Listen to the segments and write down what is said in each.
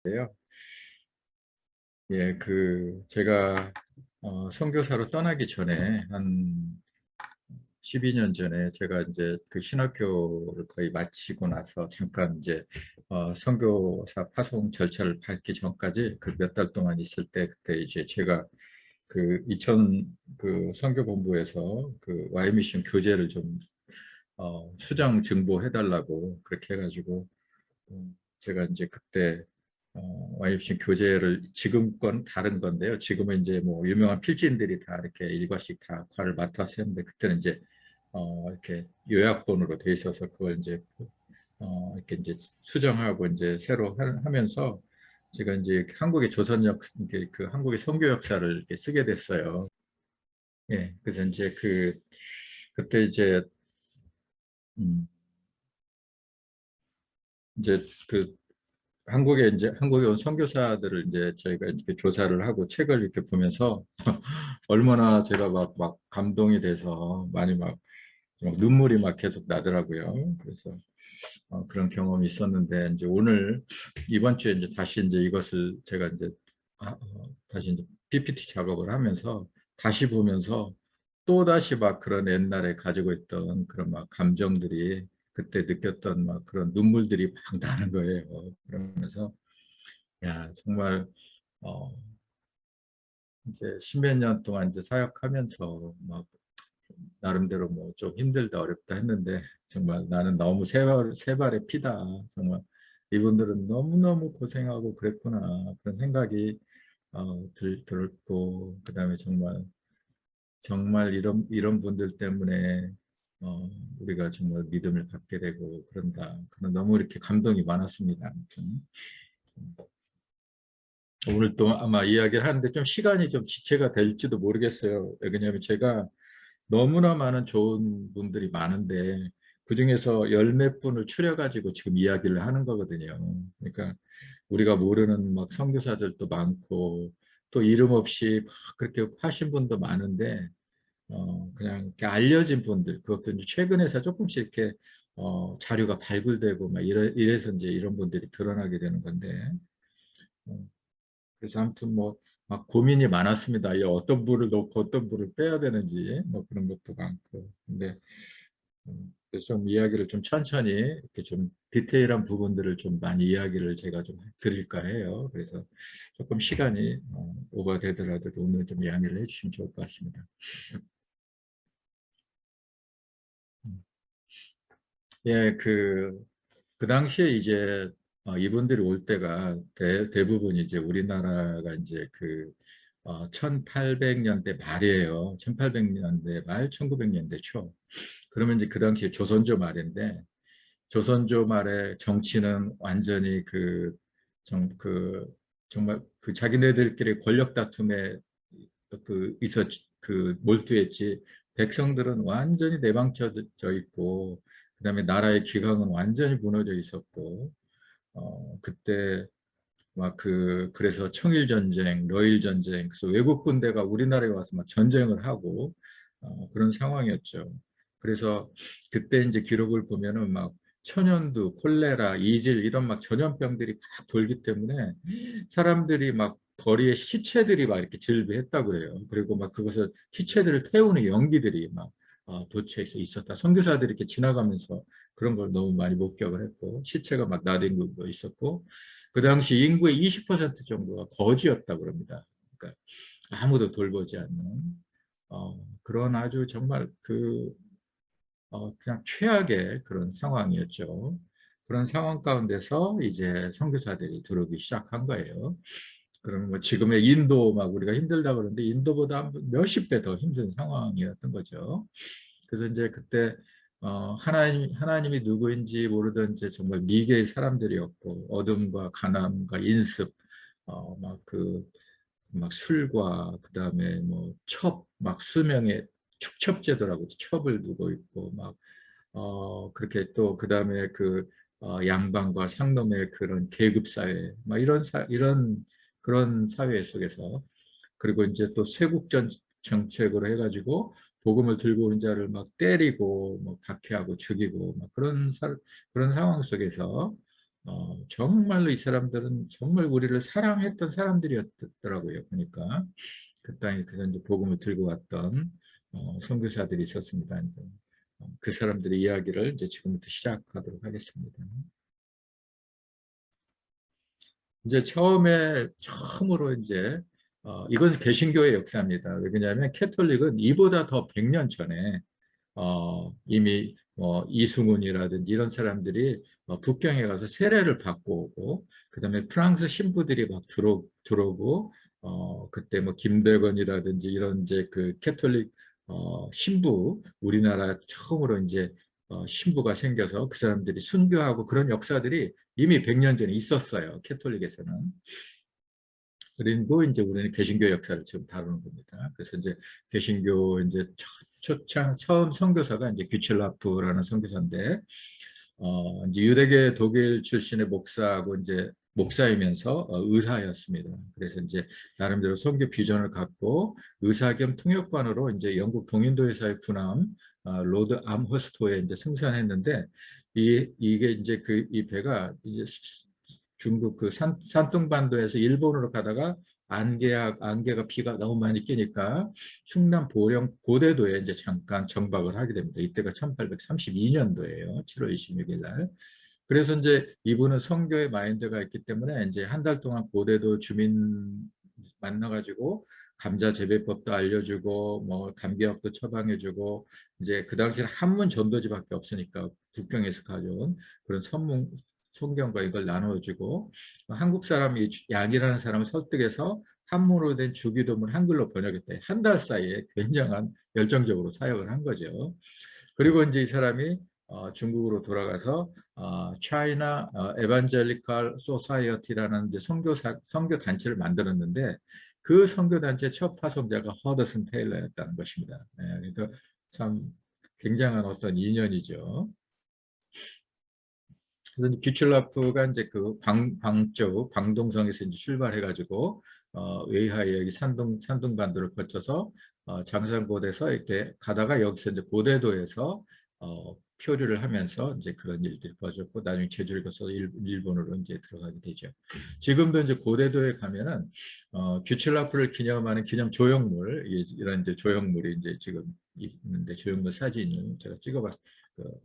요. 예, 제가 선교사로 떠나기 전에 한 12년 전에 제가 이제 그 신학교를 거의 마치고 나서 잠깐 이제 선교사 파송 절차를 밟기 전까지 그 몇 달 동안 있을 때 그때 이제 제가 그 이천 그 선교본부에서 그 Y미션 교재를 좀 수정 증보해 달라고 그렇게 해가지고 제가 이제 그때 YFC 교재를 지금 건 다른 건데요. 지금은 이제 뭐 유명한 필진들이 다 이렇게 일과씩 다 과를 맡아서 했는데 그때는 이제 이렇게 요약본으로 돼 있어서 그걸 이제 이렇게 이제 수정하고 이제 새로 하면서 제가 이제 한국의 조선역 그 한국의 선교 역사를 이렇게 쓰게 됐어요. 예, 그래서 이제 그때 음, 이제 한국에 온 선교사들을 이제 저희가 이렇게 조사를 하고 책을 이렇게 보면서 얼마나 제가 막 감동이 돼서 많이 막 눈물이 막 계속 나더라고요. 그래서 그런 경험이 있었는데 이제 오늘 이번 주에 이제 다시 이제 이것을 제가 이제 다시 이제 PPT 작업을 하면서 다시 보면서 또 다시 막 그런 옛날에 가지고 있던 그런 막 감정들이 그때 느꼈던 막 그런 눈물들이 막 나는 거예요. 그러면서 야, 정말, 어, 이제 십몇 년 동안 이제 사역하면서 막 나름대로 뭐 좀 힘들다 어렵다 했는데 정말 나는 너무 세 발의 피다. 정말 이분들은 너무너무 고생하고 그랬구나. 그런 생각이 들었고, 그다음에 정말 이런 분들 때문에 우리가 정말 믿음을 갖게 되고 그런다. 그런 너무 이렇게 감동이 많았습니다. 아무튼. 오늘 또 아마 이야기를 하는데 좀 시간이 좀 지체가 될지도 모르겠어요. 왜냐하면 제가 너무나 많은 좋은 분들이 많은데 그중에서 열 몇 분을 추려가지고 지금 이야기를 하는 거거든요. 그러니까 우리가 모르는 막 선교사들도 많고 또 이름 없이 막 그렇게 하신 분도 많은데 그냥 이렇게 알려진 분들 그것도 이제 최근에서 조금씩 이렇게 자료가 발굴되고 막 이래서 이제 이런 분들이 드러나게 되는 건데 어, 그래서 아무튼 뭐 막 고민이 많았습니다. 이 어떤 부를 넣고 어떤 부를 빼야 되는지 뭐 그런 것도 많고. 근데 그래서 좀 이야기를 좀 천천히 이렇게 좀 디테일한 부분들을 좀 많이 이야기를 제가 좀 드릴까 해요. 그래서 조금 시간이 오버되더라도 오늘 좀 양해를 해주시면 좋을 것 같습니다. 예, 그 당시에 이제 이분들이 올 때가 대부분 이제 우리나라가 이제 1800년대 말이에요. 1800년대 말, 1900년대 초. 그러면 이제 그 당시에 조선조 말인데 조선조 말의 정치는 완전히 정말 그 자기네들끼리 권력 다툼에 몰두했지 백성들은 완전히 내방쳐져 있고 그다음에 나라의 기강은 완전히 무너져 있었고 그때 그래서 청일전쟁, 러일전쟁, 그래서 외국 군대가 우리나라에 와서 막 전쟁을 하고 그런 상황이었죠. 그래서 그때 이제 기록을 보면은 막 천연두, 콜레라, 이질 이런 막 전염병들이 막 돌기 때문에 사람들이 막 거리에 시체들이 막 이렇게 질비했다고 그래요. 그리고 막 그것을 시체들을 태우는 연기들이 막 도처에서 있었다. 선교사들이 이렇게 지나가면서 그런 걸 너무 많이 목격을 했고 시체가 막 나뒹굴고 거 있었고 그 당시 인구의 20% 정도가 거지였다고 그럽니다. 그러니까 아무도 돌보지 않는 그런 아주 정말 그냥 최악의 그런 상황이었죠. 그런 상황 가운데서 이제 선교사들이 들어오기 시작한 거예요. 그러면 뭐 지금의 인도 막 우리가 힘들다 그러는데 인도보다 몇십 배 더 힘든 상황이었던 거죠. 그래서 이제 그때 하나님이 누구인지 모르던 이제 정말 미개의 사람들이었고 어둠과 가난과 인습 막 술과 그다음에 뭐 막 수명의 축첩제도라고 첩을 두고 있고 막 그렇게 또 그다음에 양반과 상놈의 그런 계급 사회 막 이런 그런 사회 속에서 그리고 이제 또 쇄국전 정책으로 해가지고 복음을 들고 온 자를 막 때리고 뭐 박해하고 죽이고 막 그런 상황 속에서 정말로 이 사람들은 정말 우리를 사랑했던 사람들이었더라고요. 그러니까 그 땅에 그래서 이제 복음을 들고 왔던 선교사들이 있었습니다. 이제, 그 사람들의 이야기를 이제 지금부터 시작하도록 하겠습니다. 이제 처음으로 이제 이건 개신교의 역사입니다. 왜냐하면 캐톨릭은 이보다 더 100년 전에 이미 이승훈이라든지 이런 사람들이 북경에 가서 세례를 받고 오고 그다음에 프랑스 신부들이 막 들어오고 그때 뭐 김대건이라든지 이런 이제 그 캐톨릭 신부 우리나라 처음으로 이제 신부가 생겨서 그 사람들이 순교하고 그런 역사들이 이미 100년 전에 있었어요. 캐톨릭에서는. 그리고 이제 우리는 개신교 역사를 지금 다루는 겁니다. 그래서 이제 개신교 이제 처음 선교사가 이제 규첼라프라는 선교사인데, 이제 유대계 독일 출신의 목사하고 이제 목사이면서 의사였습니다. 그래서 이제 나름대로 선교 비전을 갖고 의사 겸 통역관으로 이제 영국 동인도회사의 군함 로드 암허스토에 이제 승선했는데 이게 이제 이 배가 이제 중국 그 산둥반도에서 일본으로 가다가 안개가 비가 너무 많이 끼니까 충남 보령 고대도에 이제 잠깐 정박을 하게 됩니다. 이때가 1832년도예요. 7월 26일 날. 그래서 이제 이분은 선교의 마인드가 있기 때문에 이제 한 달 동안 고대도 주민 만나가지고 감자 재배법도 알려주고 뭐 감기약도 처방해주고 이제 그 당시에 한문 전도지밖에 없으니까 북경에서 가져온 그런 성경과 이걸 나눠주고 한국 사람이 양이라는 사람을 설득해서 한문으로 된 주기도문 한글로 번역했다. 한 달 사이에 굉장한 열정적으로 사역을 한 거죠. 그리고 이제 이 사람이 중국으로 돌아가서 차이나 에반젤리컬 소사이어티라는 이제 선교 단체를 만들었는데 그 선교 단체 첫 파송자가 허드슨 테일러였다는 것입니다. 네, 그러니까 참 굉장한 어떤 인연이죠. 그래서 규칠라프가 이제 그 방쪽 방동성에서 이제 출발해가지고 웨이하이 여기 산둥반도를 거쳐서 장산고대에서 이렇게 가다가 여기서 이제 고대도에서 표류를 하면서 이제 그런 일들이 벌어졌고 나중에 제주를 거쳐서 일본으로 이제 들어가게 되죠. 지금도 이제 고대도에 가면은 규칠라프를 기념하는 기념 조형물 이런 이제 조형물이 이제 지금 있는데 조형물 사진을 제가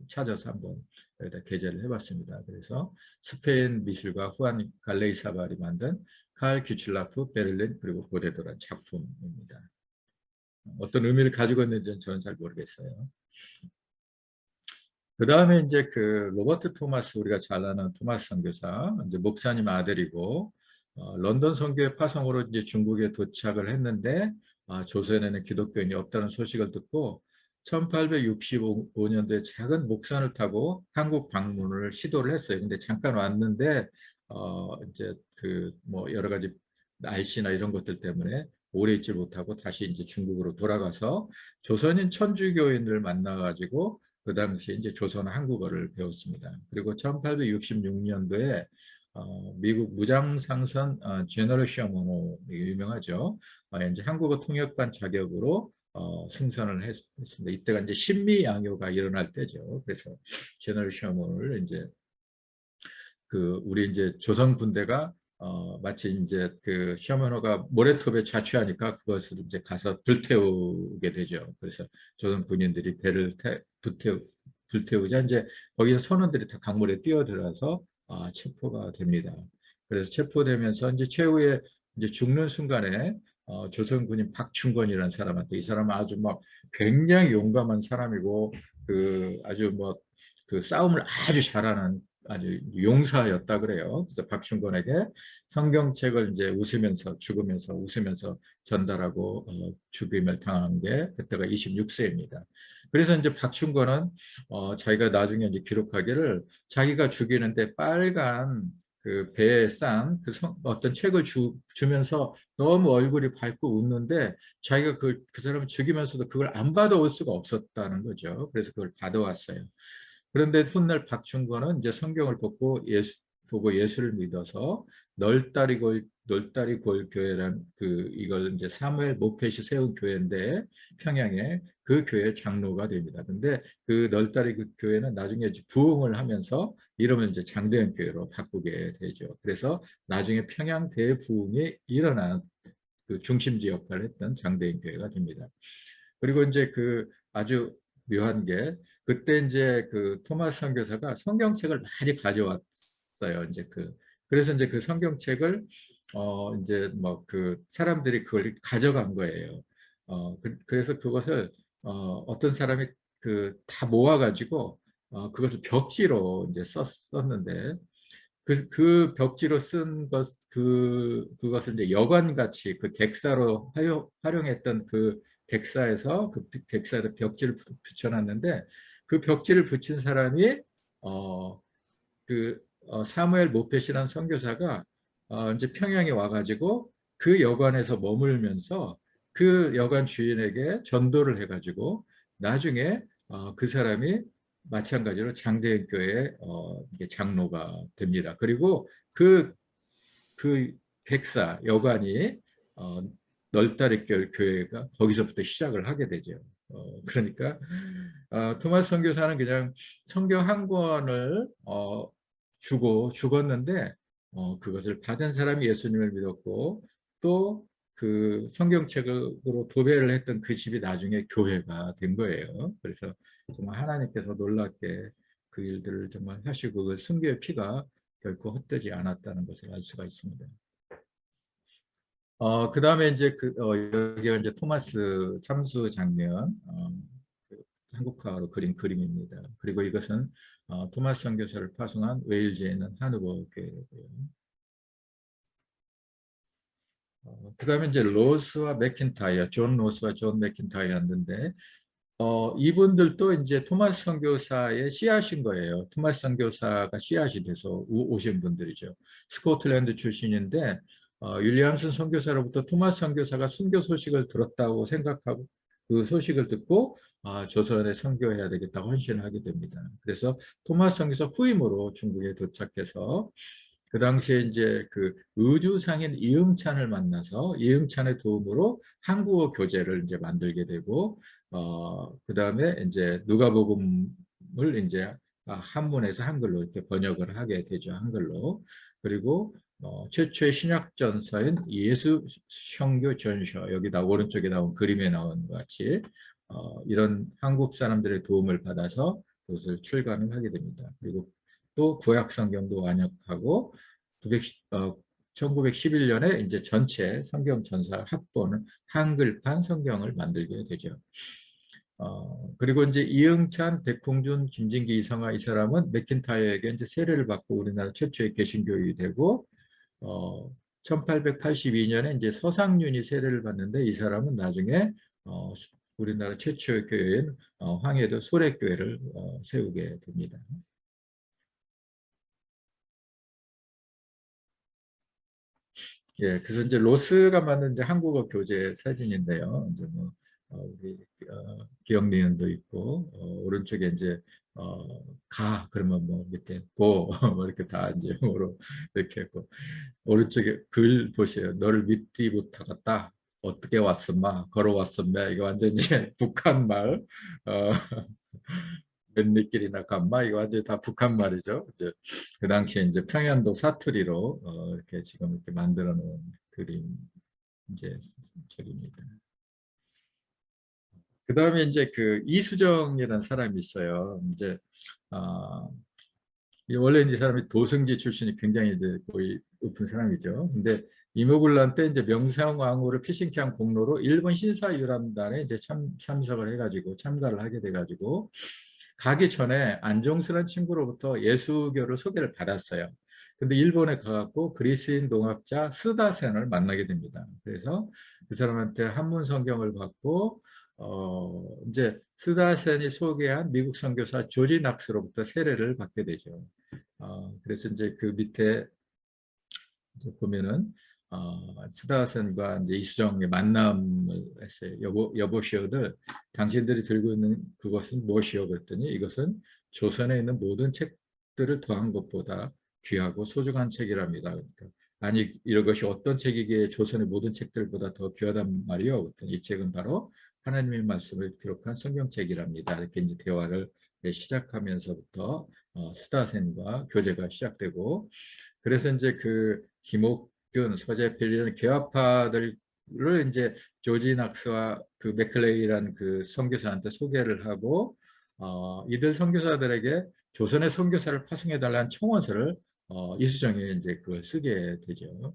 찾아서 한번 여기다 게재를 해봤습니다. 그래서 스페인 미술가 후안 갈레이사발이 만든 칼 규칠라프 베를린 그리고 고대도라는 작품입니다. 어떤 의미를 가지고 있는지는 저는 잘 모르겠어요. 그 다음에 이제 그 로버트 토마스 우리가 잘 아는 토마스 선교사 이제 목사님 아들이고 런던 선교회 파송으로 이제 중국에 도착을 했는데 조선에는 기독교인이 없다는 소식을 듣고 1865년도에 작은 목선을 타고 한국 방문을 시도를 했어요. 근데 잠깐 왔는데 이제 그 뭐 여러 가지 날씨나 이런 것들 때문에 오래 있지 못하고 다시 이제 중국으로 돌아가서 조선인 천주교인을 만나가지고 그 당시에 이제 조선 한국어를 배웠습니다. 그리고 1866년도에 미국 무장상선 제너럴 셔먼호 유명하죠. 이제 한국어 통역관 자격으로 승선을 했습니다. 이때가 이제 신미 양요가 일어날 때죠. 그래서 제너럴 셔먼을 이제 그 우리 이제 조선 군대가 마치 이제 그 셔먼호가 모래톱에 자취하니까 그것을 이제 가서 불태우게 되죠. 그래서 조선 군인들이 배를 불태우자 이제 거기는 선원들이 다 강물에 뛰어들어서 체포가 됩니다. 그래서 체포되면서 이제 최후에 이제 죽는 순간에 조선 군인 박충권이라는 사람한테 이 사람은 아주 막 굉장히 용감한 사람이고 그 아주 뭐 그 싸움을 아주 잘하는 아주 용사였다 그래요. 그래서 박충권에게 성경책을 이제 죽으면서 웃으면서 전달하고 죽임을 당한 게 그때가 26세입니다. 그래서 이제 박충권은 자기가 나중에 이제 기록하기를 자기가 죽이는데 빨간 그 배에 싼그 어떤 책을 주면서 너무 얼굴이 밝고 웃는데 자기가 그 사람을 죽이면서도 그걸 안 받아올 수가 없었다는 거죠. 그래서 그걸 받아왔어요. 그런데 훗날 박충권은 이제 성경을 보고 예수를 믿어서 널다리 골 교회란 이걸 이제 사무엘 모펫이 세운 교회인데 평양에 그 교회 장로가 됩니다. 근데 그 널다리 교회는 나중에 부흥을 하면서 이름을 이제 장대현 교회로 바꾸게 되죠. 그래서 나중에 평양 대부흥이 일어난 그 중심지 역할을 했던 장대현 교회가 됩니다. 그리고 이제 아주 묘한 게 그때 이제 토마스 선교사가 성경책을 많이 가져왔어요. 이제 그래서 이제 그 성경책을 이제 뭐 사람들이 그걸 가져간 거예요. 그래서 그것을 어떤 사람이 다 모아가지고 그것을 벽지로 이제 썼는데 그 벽지로 쓴 그것을 이제 여관같이 객사로 활용했던 객사에서 객사에다 벽지를 붙여놨는데 그 벽지를 붙인 사람이 사무엘 모펫이라는 선교사가 이제 평양에 와가지고 그 여관에서 머물면서 그 여관 주인에게 전도를 해가지고 나중에 그 사람이 마찬가지로 장대현 교회의 이게 장로가 됩니다. 그리고 그 객사 여관이 널다리 교회가 거기서부터 시작을 하게 되죠. 그러니까 토마스 선교사는 그냥 성경 한 권을 주고 죽었는데 그것을 받은 사람이 예수님을 믿었고 또 그 성경책으로 도배를 했던 그 집이 나중에 교회가 된 거예요. 그래서 정말 하나님께서 놀랍게 그 일들을 정말 하시고 그 순교의 피가 결코 헛되지 않았다는 것을 알 수가 있습니다. 그 다음에 이제 여기가 이제 토마스 참수 장면, 한국화로 그린 그림입니다. 그리고 이것은 토마스 선교사를 파송한 웨일즈에 있는 하누버 교회고요. 그 다음에 이제 로스와 맥킨타이어, 존 로스와 존 맥킨타이어였는데, 이분들도 이제 토마스 선교사의 씨앗인 거예요. 토마스 선교사가 씨앗이 돼서 오신 분들이죠. 스코틀랜드 출신인데, 윌리엄슨 선교사로부터 토마스 선교사가 순교 소식을 들었다고 생각하고 그 소식을 듣고 조선에 선교해야 되겠다고 헌신을 하게 됩니다. 그래서 토마스 선교사 후임으로 중국에 도착해서 그 당시에 이제 의주상인 이응찬을 만나서 이응찬의 도움으로 한국어 교재를 이제 만들게 되고 그 다음에 이제 누가복음을 이제 한문에서 한글로 이렇게 번역을 하게 되죠. 한글로. 그리고 최초의 신약 전서인 예수 성교 전서 여기다 오른쪽에 나온 그림에 나온 것 같이 이런 한국 사람들의 도움을 받아서 그것을 출간을 하게 됩니다. 그리고 또 구약 성경도 완역하고 1911년에 이제 전체 성경 전사 합본을 한글판 성경을 만들게 되죠. 그리고 이제 이응찬, 백홍준, 김진기, 이성하 이 사람은 맥킨타이어에게 이제 세례를 받고 우리나라 최초의 개신교육이 되고 1882년에 이제 서상윤이 세례를 받는데 이 사람은 나중에 우리나라 최초의 교회인 황해도 소래교회를 세우게 됩니다. 예, 그래서 이제 로스가 만든 이제 한국어 교재 사진인데요. 이제 뭐 우리 기억니은도 있고 오른쪽에 이제 가 그러면 뭐 이렇게 고 뭐 이렇게 다 이제 영어로 이렇게 했고 오른쪽에 글 보세요. 너를 믿지 못하겠다. 어떻게 왔음마 걸어왔음마 이거 완전 이제 북한 말 맨리길이나 간마 이거 완전 다 북한 말이죠. 이제 그 당시에 이제 평안도 사투리로 이렇게 지금 이렇게 만들어 놓은 그림 이제 저입니다. 그 다음에 이제 이수정이라는 사람이 있어요. 이제 원래 이제 사람이 도승지 출신이 굉장히 이제 거의 높은 사람이죠. 근데 이모군란 때 이제 명성황후를 피신케 한 공로로 일본 신사유람단에 이제 참석을 해가지고 참가를 하게 돼가지고 가기 전에 안종수라는 친구로부터 예수교를 소개를 받았어요. 근데 일본에 가갖고 그리스인 농학자 스다센을 만나게 됩니다. 그래서 그 사람한테 한문 성경을 받고 이제 스다센이 소개한 미국 선교사 조지 낙스로부터 세례를 받게 되죠. 그래서 이제 그 밑에 이제 보면은 스다센과 이제 이수정의 만남을 했어요. 여보시오들 당신들이 들고 있는 그것은 무엇이오 그랬더니 이것은 조선에 있는 모든 책들을 더한 것보다 귀하고 소중한 책이랍니다. 그러니까 아니 이런 것이 어떤 책이기에 조선의 모든 책들보다 더 귀하단 말이요. 이 책은 바로 하나님의 말씀을 기록한 성경책이랍니다. 이렇게 이제 대화를 시작하면서부터 스다센과 교제가 시작되고 그래서 이제 그 김옥균, 서재필 이런 개화파들을 이제 조지 낙스와 그 맥클레이라는 그 선교사한테 소개를 하고 이들 선교사들에게 조선의 선교사를 파송해 달라는 청원서를 이수정이 이제 그걸 쓰게 되죠.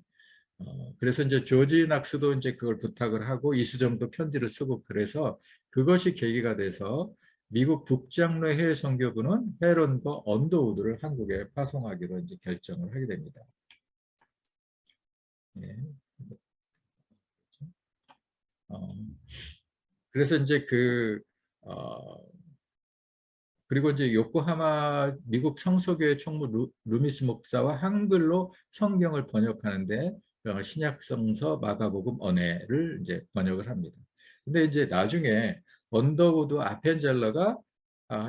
그래서 이제 조지 낙스도 이제 그걸 부탁을 하고 이수정도 편지를 쓰고 그래서 그것이 계기가 돼서 미국 북장로 해외 선교부는 헤런과 언더우드를 한국에 파송하기로 이제 결정을 하게 됩니다. 예. 어, 그래서 이제 어, 그리고 이제 요코하마 미국 성서교회 총무 루미스 목사와 한글로 성경을 번역하는데 신약성서, 마가복음, 언해를 이제 번역을 합니다. 근데 이제 나중에 언더우드 아펜젤러가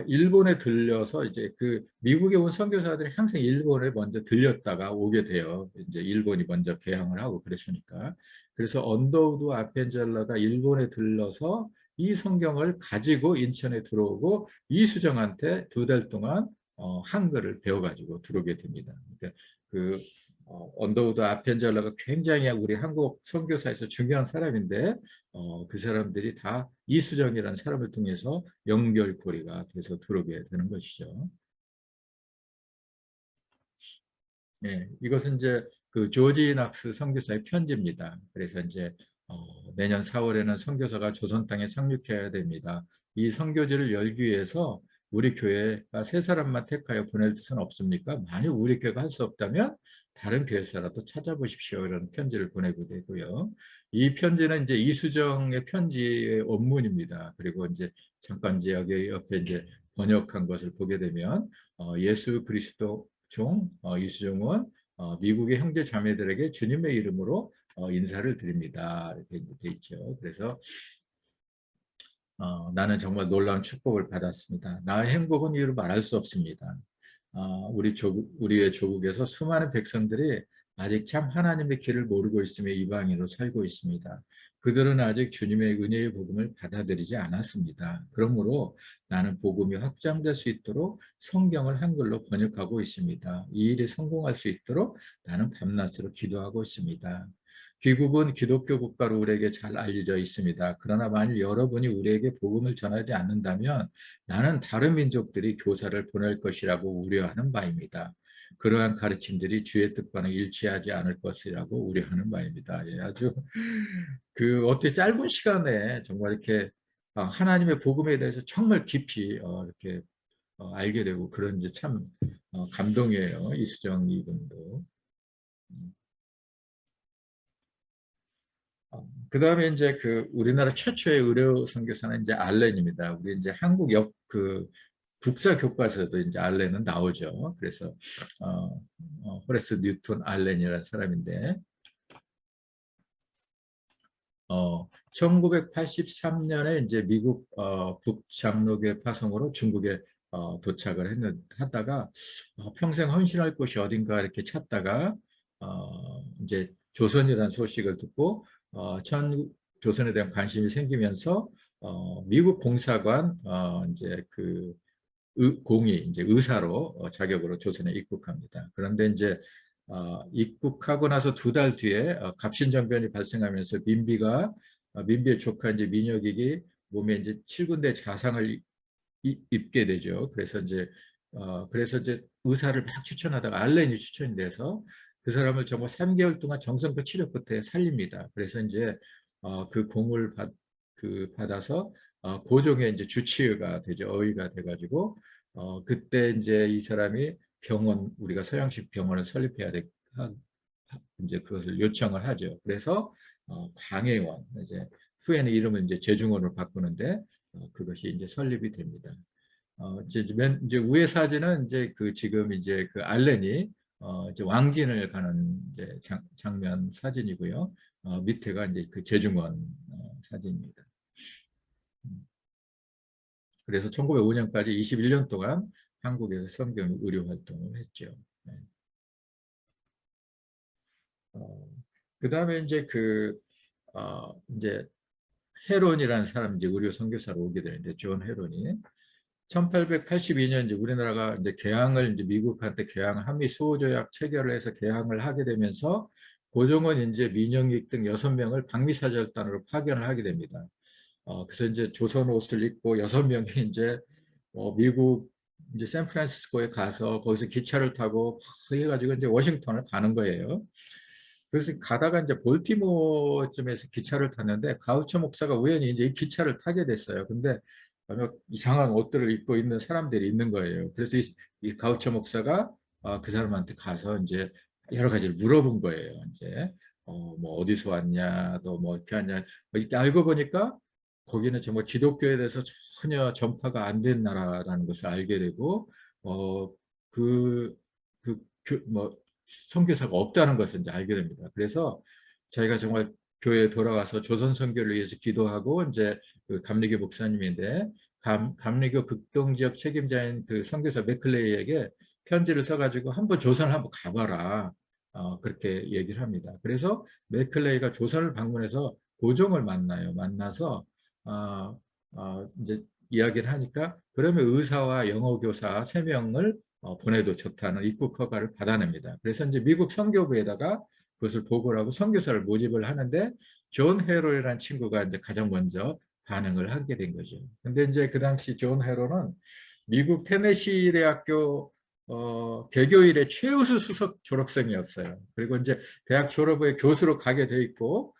일본에 들려서 이제 그 미국에 온 선교사들이 항상 일본에 먼저 들렸다가 오게 돼요. 이제 일본이 먼저 개항을 하고 그랬으니까. 그래서 언더우드 아펜젤러가 일본에 들러서 이 성경을 가지고 인천에 들어오고 이수정한테 2달 동안 한글을 배워가지고 들어오게 됩니다. 그러니까 그 언더우드 아펜젤러가 굉장히 우리 한국 선교사에서 중요한 사람인데 그 사람들이 다 이수정이라는 사람을 통해서 연결고리가 돼서 들어오게 되는 것이죠. 예, 이것은 이제 그 조지 낙스 선교사의 편지입니다. 그래서 이제 내년 4월에는 선교사가 조선 땅에 상륙해야 됩니다. 이 선교지를 열기 위해서 우리 교회가 세 사람만 택하여 보낼 뜻은 없습니까? 만약 우리 교회가 할 수 없다면 다른 교회사라도 찾아보십시오. 이런 편지를 보내고 되고요. 이 편지는 이제 이수정의 편지의 원문입니다. 그리고 이제 잠깐 이제 여기 옆에 이제 번역한 것을 보게 되면 예수 그리스도 종 이수종은 미국의 형제 자매들에게 주님의 이름으로 인사를 드립니다. 이렇게 돼 있죠. 그래서 나는 정말 놀라운 축복을 받았습니다. 나의 행복은 이루 말할 수 없습니다. 우리의 조국에서 수많은 백성들이 아직 참 하나님의 길을 모르고 있으며 이방인으로 살고 있습니다. 그들은 아직 주님의 은혜의 복음을 받아들이지 않았습니다. 그러므로 나는 복음이 확장될 수 있도록 성경을 한글로 번역하고 있습니다. 이 일이 성공할 수 있도록 나는 밤낮으로 기도하고 있습니다. 귀국은 기독교 국가로 우리에게 잘 알려져 있습니다. 그러나 만일 여러분이 우리에게 복음을 전하지 않는다면 나는 다른 민족들이 교사를 보낼 것이라고 우려하는 바입니다. 그러한 가르침들이 주의 뜻과는 일치하지 않을 것이라고 우려하는 바입니다. 예, 아주 어떻게 짧은 시간에 정말 이렇게 하나님의 복음에 대해서 정말 깊이 이렇게 알게 되고 그런 이제 참 감동이에요. 이수정 이분도. 그 다음에 이제 그 우리나라 최초의 의료 선교사는 이제 알렌입니다. 우리 이제 한국 국사 교과서도 이제 알렌은 나오죠. 그래서 호레스 뉴턴 알렌이라는 사람인데 1983년에 이제 미국 북장로교회 파송으로 중국에 도착을 하다가 평생 헌신할 곳이 어딘가 이렇게 찾다가 이제 조선이라는 소식을 듣고 조선에 대한 관심이 생기면서 미국 공사관 이제 공이 이제 의사로 자격으로 조선에 입국합니다. 그런데 이제 입국하고 나서 2달 뒤에 갑신정변이 발생하면서 민비의 조카 이제 민혁이 몸에 이제 7군데 자상을 입게 되죠. 그래서 이제 의사를 막 추천하다가 알렌이 추천이 돼서 그 사람을 정말 3개월 동안 정성껏 치료 끝에 살립니다. 그래서 이제 그 공을 받아서 고종의 이제 주치의가 되죠. 어의가 돼가지고 그때 이제 이 사람이 우리가 서양식 병원을 설립해야 돼. 이제 그것을 요청을 하죠. 그래서 광해원 이제 후에는 이름을 이제 제중원으로 바꾸는데 그것이 이제 설립이 됩니다. 이제 위에 사진은 이제 지금 이제 그 알렌이 이제 왕진을 가는 이제 장면 사진이고요. 밑에가 이제 그 제중원 사진입니다. 그래서 1905년까지 21년 동안 한국에서 성경 의료 활동을 했죠. 네. 그다음에 이제 이제 헤론이라는 사람 이제 의료 선교사로 오게 되는데 존 헤론이 1882년 이제 우리나라가 이제 개항을 이제 미국한테 개항 한미 수호조약 체결을 해서 개항을 하게 되면서 고종은 이제 민영익 등 6명을 방미사절단으로 파견을 하게 됩니다. 그래서 이제 조선 옷을 입고 6명이 이제 미국 이제 샌프란시스코에 가서 거기서 기차를 타고 해가지고 이제 워싱턴을 가는 거예요. 그래서 가다가 이제 볼티모어쯤에서 기차를 탔는데 가우처 목사가 우연히 이제 이 기차를 타게 됐어요. 근데 이상한 옷들을 입고 있는 사람들이 있는 거예요. 그래서 이 가우처 목사가 그 사람한테 가서 이제 여러 가지를 물어본 거예요. 이제 뭐 어디서 왔냐, 너 뭐 이렇게 왔냐. 이렇게 알고 보니까 거기는 정말 기독교에 대해서 전혀 전파가 안 된 나라라는 것을 알게 되고 그, 뭐 선교사가 없다는 것을 이제 알게 됩니다. 그래서 자기가 정말 교회에 돌아와서 조선 선교를 위해서 기도하고 이제 그 감리교 목사님인데 감리교 극동 지역 책임자인 그 선교사 맥클레이에게 편지를 써가지고 한번 조선을 한번 가봐라. 그렇게 얘기를 합니다. 그래서 맥클레이가 조선을 방문해서 고종을 만나요. 만나서 이제 이야기를 하니까 그러면 의사와 영어 교사 3명을 보내도 좋다는 입국 허가를 받아냅니다. 그래서 이제 미국 선교부에다가 그것을 보고를 하고 선교사를 모집을 하는데 존 헤로이라는 친구가 이제 가장 먼저 반응을 하게 된 거죠. 근데 이제 그 당시 존 헤로는 미국 테네시 대학교 개교일의 최우수 수석 졸업생이었어요. 그리고 이제 대학 졸업 후에 교수로 가게 돼 있고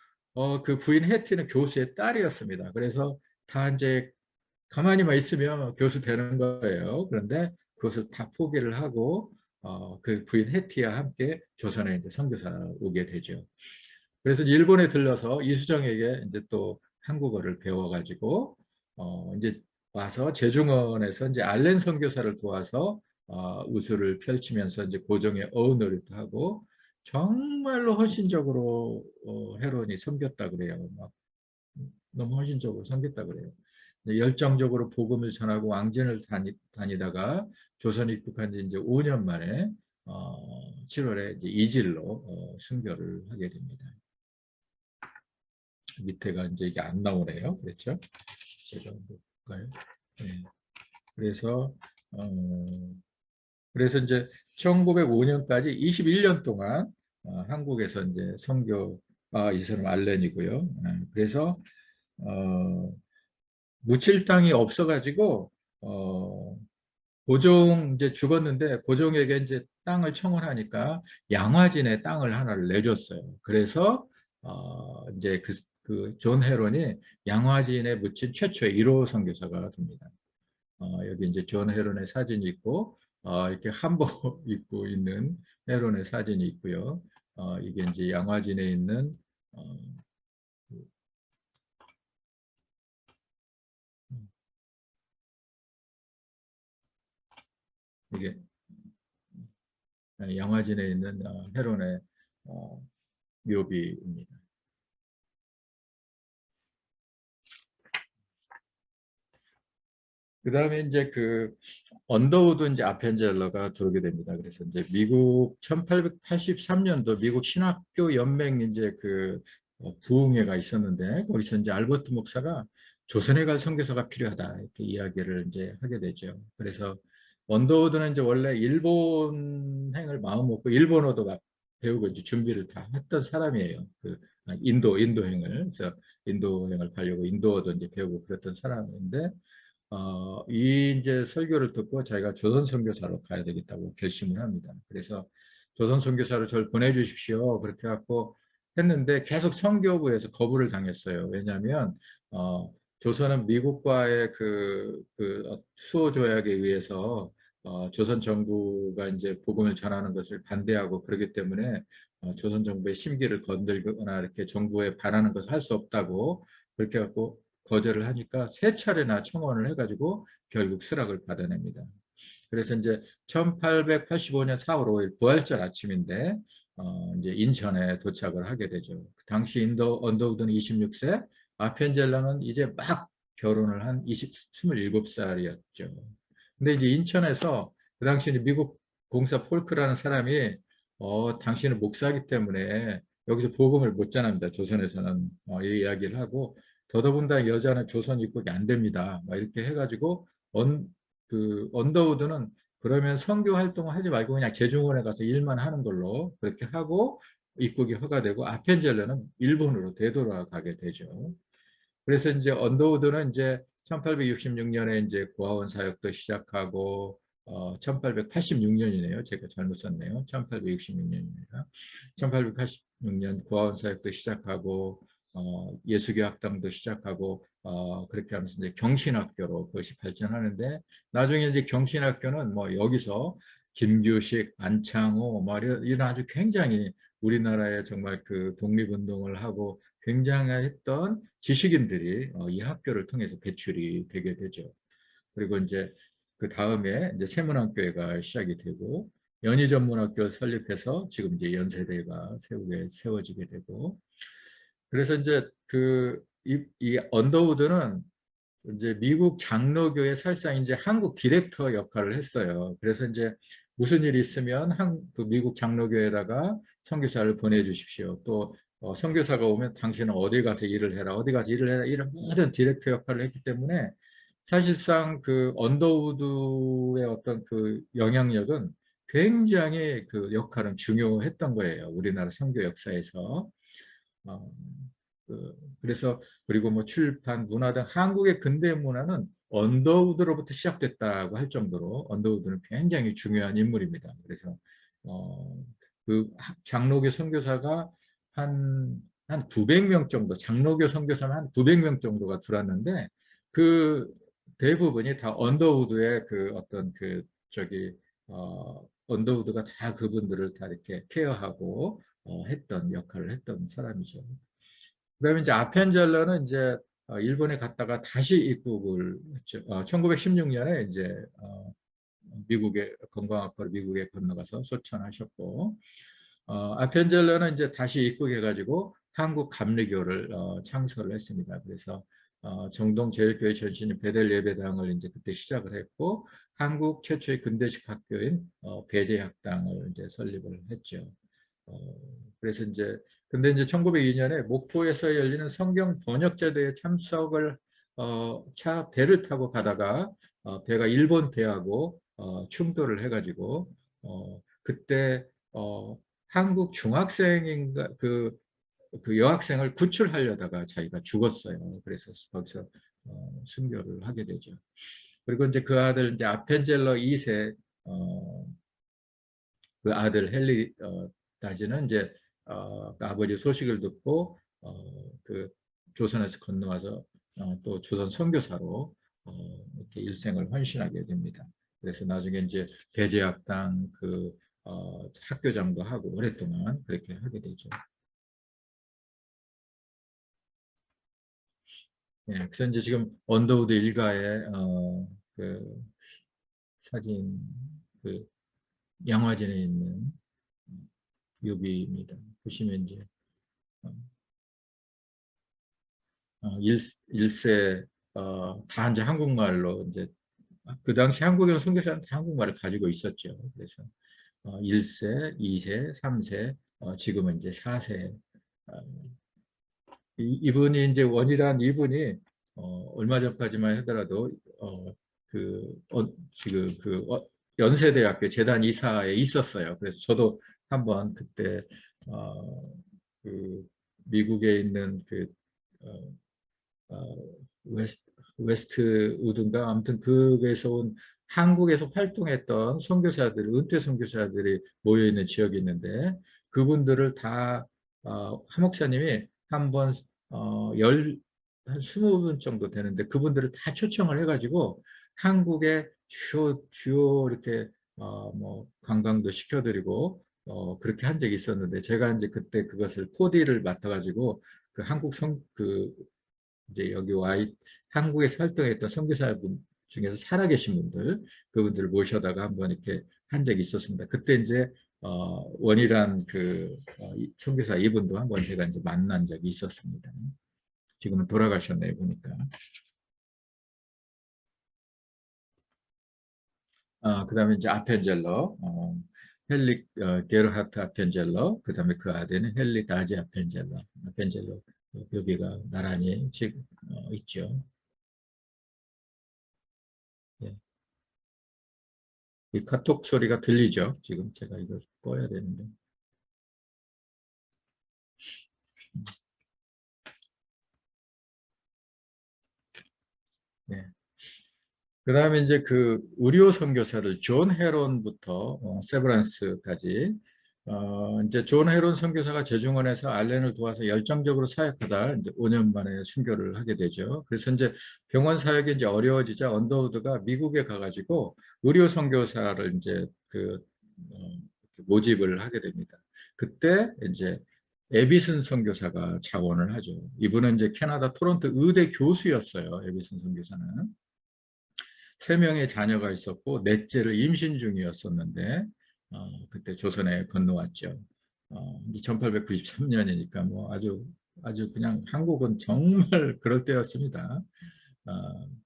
그 부인 해티는 교수의 딸이었습니다. 그래서 다 이제 가만히만 있으면 교수 되는 거예요. 그런데 그것을 다 포기를 하고 그 부인 해티와 함께 조선에 이제 선교사 오게 되죠. 그래서 일본에 들러서 이수정에게 이제 또 한국어를 배워가지고 이제 와서 제중원에서 이제 알렌 선교사를 도와서 우수를 펼치면서 이제 고종의 어우노릇도 하고 정말로 헌신적으로 헤론이 섬겼다 그래요. 막 너무 헌신적으로 섬겼다 그래요. 열정적으로 복음을 전하고 왕진을 다니다가 조선 입국한 지 이제 5년 만에 7월에 이제 이질로 순교를 하게 됩니다. 밑에가 이제 이게 안 나오네요. 그렇죠? 제가 볼까요? 네. 그래서 그래서 이제 1905년까지 21년 동안 한국에서 이제 선교 이 사람 알렌이고요. 그래서 묻힐 땅이 없어가지고 고종 이제 죽었는데 고종에게 이제 땅을 청원하니까 양화진에 땅을 하나를 내줬어요. 그래서 이제 그존 헤론이 양화진에 묻힌 최초의 1호 선교사가 됩니다. 여기 이제 존 헤론의 사진이 있고 이렇게 한복 입고 있는 헤론의 사진이 있고요. 이게 이제 양화진에 있는 이게 양화진에 있는 헤론의 묘비입니다. 그 다음에 이제 그 언더우드 이제 아펜젤러가 들어오게 됩니다. 그래서 이제 미국 1883년도 미국 신학교 연맹 이제 그 부흥회가 있었는데 거기서 이제 알버트 목사가 조선에 갈 선교사가 필요하다 이렇게 이야기를 이제 하게 되죠. 그래서 언더우드는 이제 원래 일본행을 마음 먹고 일본어도 막 배우고 이제 준비를 다 했던 사람이에요. 인도행을 그래서 인도행을 가려고 인도어도 이제 배우고 그랬던 사람인데 이 이제 설교를 듣고 자기가 조선 선교사로 가야 되겠다고 결심을 합니다. 그래서 조선 선교사로 저를 보내주십시오. 그렇게 갖고 했는데 계속 선교부에서 거부를 당했어요. 왜냐하면 조선은 미국과의 그 수호 조약에 의해서 조선 정부가 이제 복음을 전하는 것을 반대하고 그러기 때문에 조선 정부의 심기를 건들거나 이렇게 정부에 반하는 것을 할 수 없다고 그렇게 갖고 거절을 하니까 3차례나 청원을 해가지고 결국 수락을 받아냅니다. 그래서 이제 1885년 4월 5일 부활절 아침인데 이제 인천에 도착을 하게 되죠. 그 당시 언더우드는 26세, 아펜젤러는 이제 막 결혼을 한 27살이었죠. 근데 이제 인천에서 그 당시 이제 미국 공사 폴크라는 사람이 당신은 목사이기 때문에 여기서 복음을 못 전합니다. 조선에서는 이 이야기를 하고 더더군다나 여자는 조선 입국이 안 됩니다. 막 이렇게 해가지고 언더우드는 그러면 선교 활동을 하지 말고 그냥 제중원에 가서 일만 하는 걸로 그렇게 하고 입국이 허가되고 아펜젤러는 일본으로 되돌아가게 되죠. 그래서 이제 언더우드는 이제 1866년에 이제 고아원 사역도 시작하고 1886년이네요. 제가 잘못 썼네요. 1866년입니다. 1886년 고아원 사역도 시작하고 예수교 학당도 시작하고 그렇게 하면서 이제 경신학교로 그것이 발전하는데 나중에 이제 경신학교는 뭐 여기서 김규식, 안창호 뭐 이런 아주 굉장히 우리나라에 정말 그 독립운동을 하고 굉장했던 지식인들이 이 학교를 통해서 배출이 되게 되죠. 그리고 이제 그 다음에 이제 세문학교회가 시작이 되고 연희전문학교 설립해서 지금 이제 연세대가 세워지게 되고 그래서 이제 이 언더우드는 이제 미국 장로교의 사실상 이제 한국 디렉터 역할을 했어요. 그래서 이제 무슨 일이 있으면 그 미국 장로교에다가 선교사를 보내주십시오. 또 선교사가 오면 당신은 어디 가서 일을 해라, 어디 가서 일을 해라 이런 모든 디렉터 역할을 했기 때문에 사실상 그 언더우드의 어떤 그 영향력은 굉장히 그 역할은 중요했던 거예요. 우리나라 선교 역사에서. 어, 그래서 그리고 뭐 출판, 문화 등 한국의 근대 문화는 언더우드로부터 시작됐다고 할 정도로 언더우드는 굉장히 중요한 인물입니다. 그래서 어, 그 장로교 선교사가 한 900명 정도, 장로교 선교사는 한 900명 정도가 들어왔는데 그 대부분이 다 언더우드의 그 어떤 그 저기 언더우드가 다 그분들을 다 이렇게 케어하고 했던 역할을 했던 사람이죠. 그다음에 이제 아펜젤러는 이제 일본에 갔다가 다시 입국을 했죠. 1916년에 이제 미국에 건강학과로 미국에 건너가서 소천하셨고 아펜젤러는 이제 다시 입국해가지고 한국 감리교를 창설을 했습니다. 그래서 정동 제일교회 전신인 베델 예배당을 이제 그때 시작을 했고 한국 최초의 근대식 학교인 배제학당을 이제 설립을 했죠. 그래서 이제 근데 이제 1902년에 목포에서 열리는 성경 번역자대회 참석을 차 배를 타고 가다가 배가 일본 배하고 충돌을 해가지고 그때 한국 중학생인가 그 여학생을 구출하려다가 자기가 죽었어요. 그래서 거기서 순교를 하게 되죠. 그리고 이제 그 아들 이제 아펜젤러 2세 그 아들 헨리 다지는 이제 그 아버지 소식을 듣고 그 조선에서 건너와서 또 조선 선교사로 이렇게 일생을 헌신하게 됩니다. 그래서 나중에 이제 배제학당 그 학교장도 하고 오랫동안 그렇게 하게 되죠. 예, 그래서 이제 지금 언더우드 일가의 그 사진 그 양화진에 있는 뮤비입니다. 보시면 이제 어, 일세 다 이제 한국말로 이제 그 당시 한국에 선교사는 다 한국말을 가지고 있었죠. 그래서 1세, 2세, 3세, 지금은 이제 4세. 이분이 이제 원이란 이분이 얼마 전까지만 하더라도 지금 연세대학교 재단 이사에 있었어요. 그래서 저도 한번 그때 그 미국에 있는 어, 어, 웨스트 우드인가 아무튼 그에서 온 한국에서 활동했던 선교사들, 은퇴 선교사들이 모여 있는 지역이 있는데 그분들을 다 한 목사님이 한번 한 20분 정도 되는데 그분들을 다 초청을 해가지고 한국의 주요 이렇게 뭐 관광도 시켜드리고 그렇게 한 적이 있었는데 제가 이제 그때 그것을 코디를 맡아가지고 그 한국 이제 여기 한국에서 활동했던 선교사분 중에서 살아계신 분들 그분들을 모셔다가 한번 이렇게 한 적이 있었습니다. 그때 이제 원이란 선교사 이분도 한번 제가 이제 만난 적이 있었습니다. 지금은 돌아가셨네요 보니까. 그다음에 이제 아펜젤러. 헨리 게르하트 아펜젤러, 그 다음에 그 아들은 헨리 다지 아펜젤러 묘비가 나란히 지금 있죠. 예. 이 카톡 소리가 들리죠? 지금 제가 이거 꺼야 되는데. 네. 그 다음에 이제 그 의료 선교사들 존 헤론부터 세브란스까지 이제 존 헤론 선교사가 제중원에서 알렌을 도와서 열정적으로 사역하다 이제 5년 만에 순교를 하게 되죠. 그래서 이제 병원 사역이 이제 어려워지자 언더우드가 미국에 가가지고 의료 선교사를 이제 어, 모집을 하게 됩니다. 그때 이제 에비슨 선교사가 자원을 하죠. 이분은 이제 캐나다 토론토 의대 교수였어요. 에비슨 선교사는. 세 명의 자녀가 있었고 넷째를 임신 중이었었는데 그때 조선에 건너왔죠. 1893년이니까 뭐 아주 그냥 한국은 정말 그럴 때였습니다.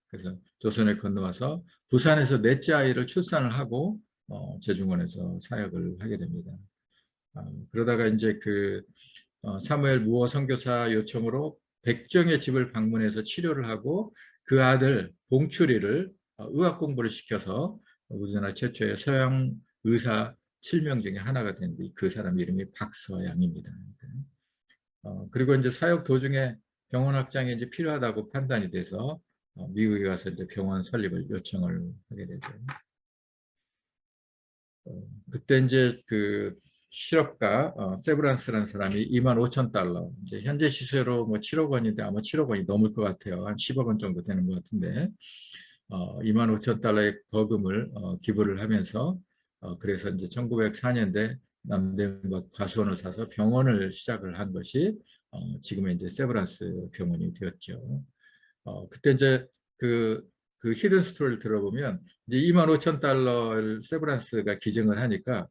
그래서 조선에 건너와서 부산에서 넷째 아이를 출산을 하고 제중원에서 사역을 하게 됩니다. 그러다가 이제 사무엘 무어 선교사 요청으로 백정의 집을 방문해서 치료를 하고 그 아들 봉추리를 의학 공부를 시켜서 우리나라 최초의 서양 의사 7명 중에 하나가 됐는데 그 사람 이름이 박서양입니다. 그리고 이제 사역 도중에 병원 확장이 이제 필요하다고 판단이 돼서 미국에 가서 이제 병원 설립을 요청을 하게 되죠. 그때 이제 실업가 세브란스라는 사람이 25,000달러, 이제 현재 시세로 뭐 7억 원인데 아마 7억 원이 넘을 것 같아요. 한 10억 원 정도 되는 것 같은데 25,000달러의 거금을 기부를 하면서 그래서 이제 1904년대 남대문과 과수원을 사서 병원을 시작을 한 것이 지금의 이제 세브란스 병원이 되었죠. 그때 이제 그 히든 스토리를 들어보면 이제 25,000달러를 세브란스가 기증을 하니까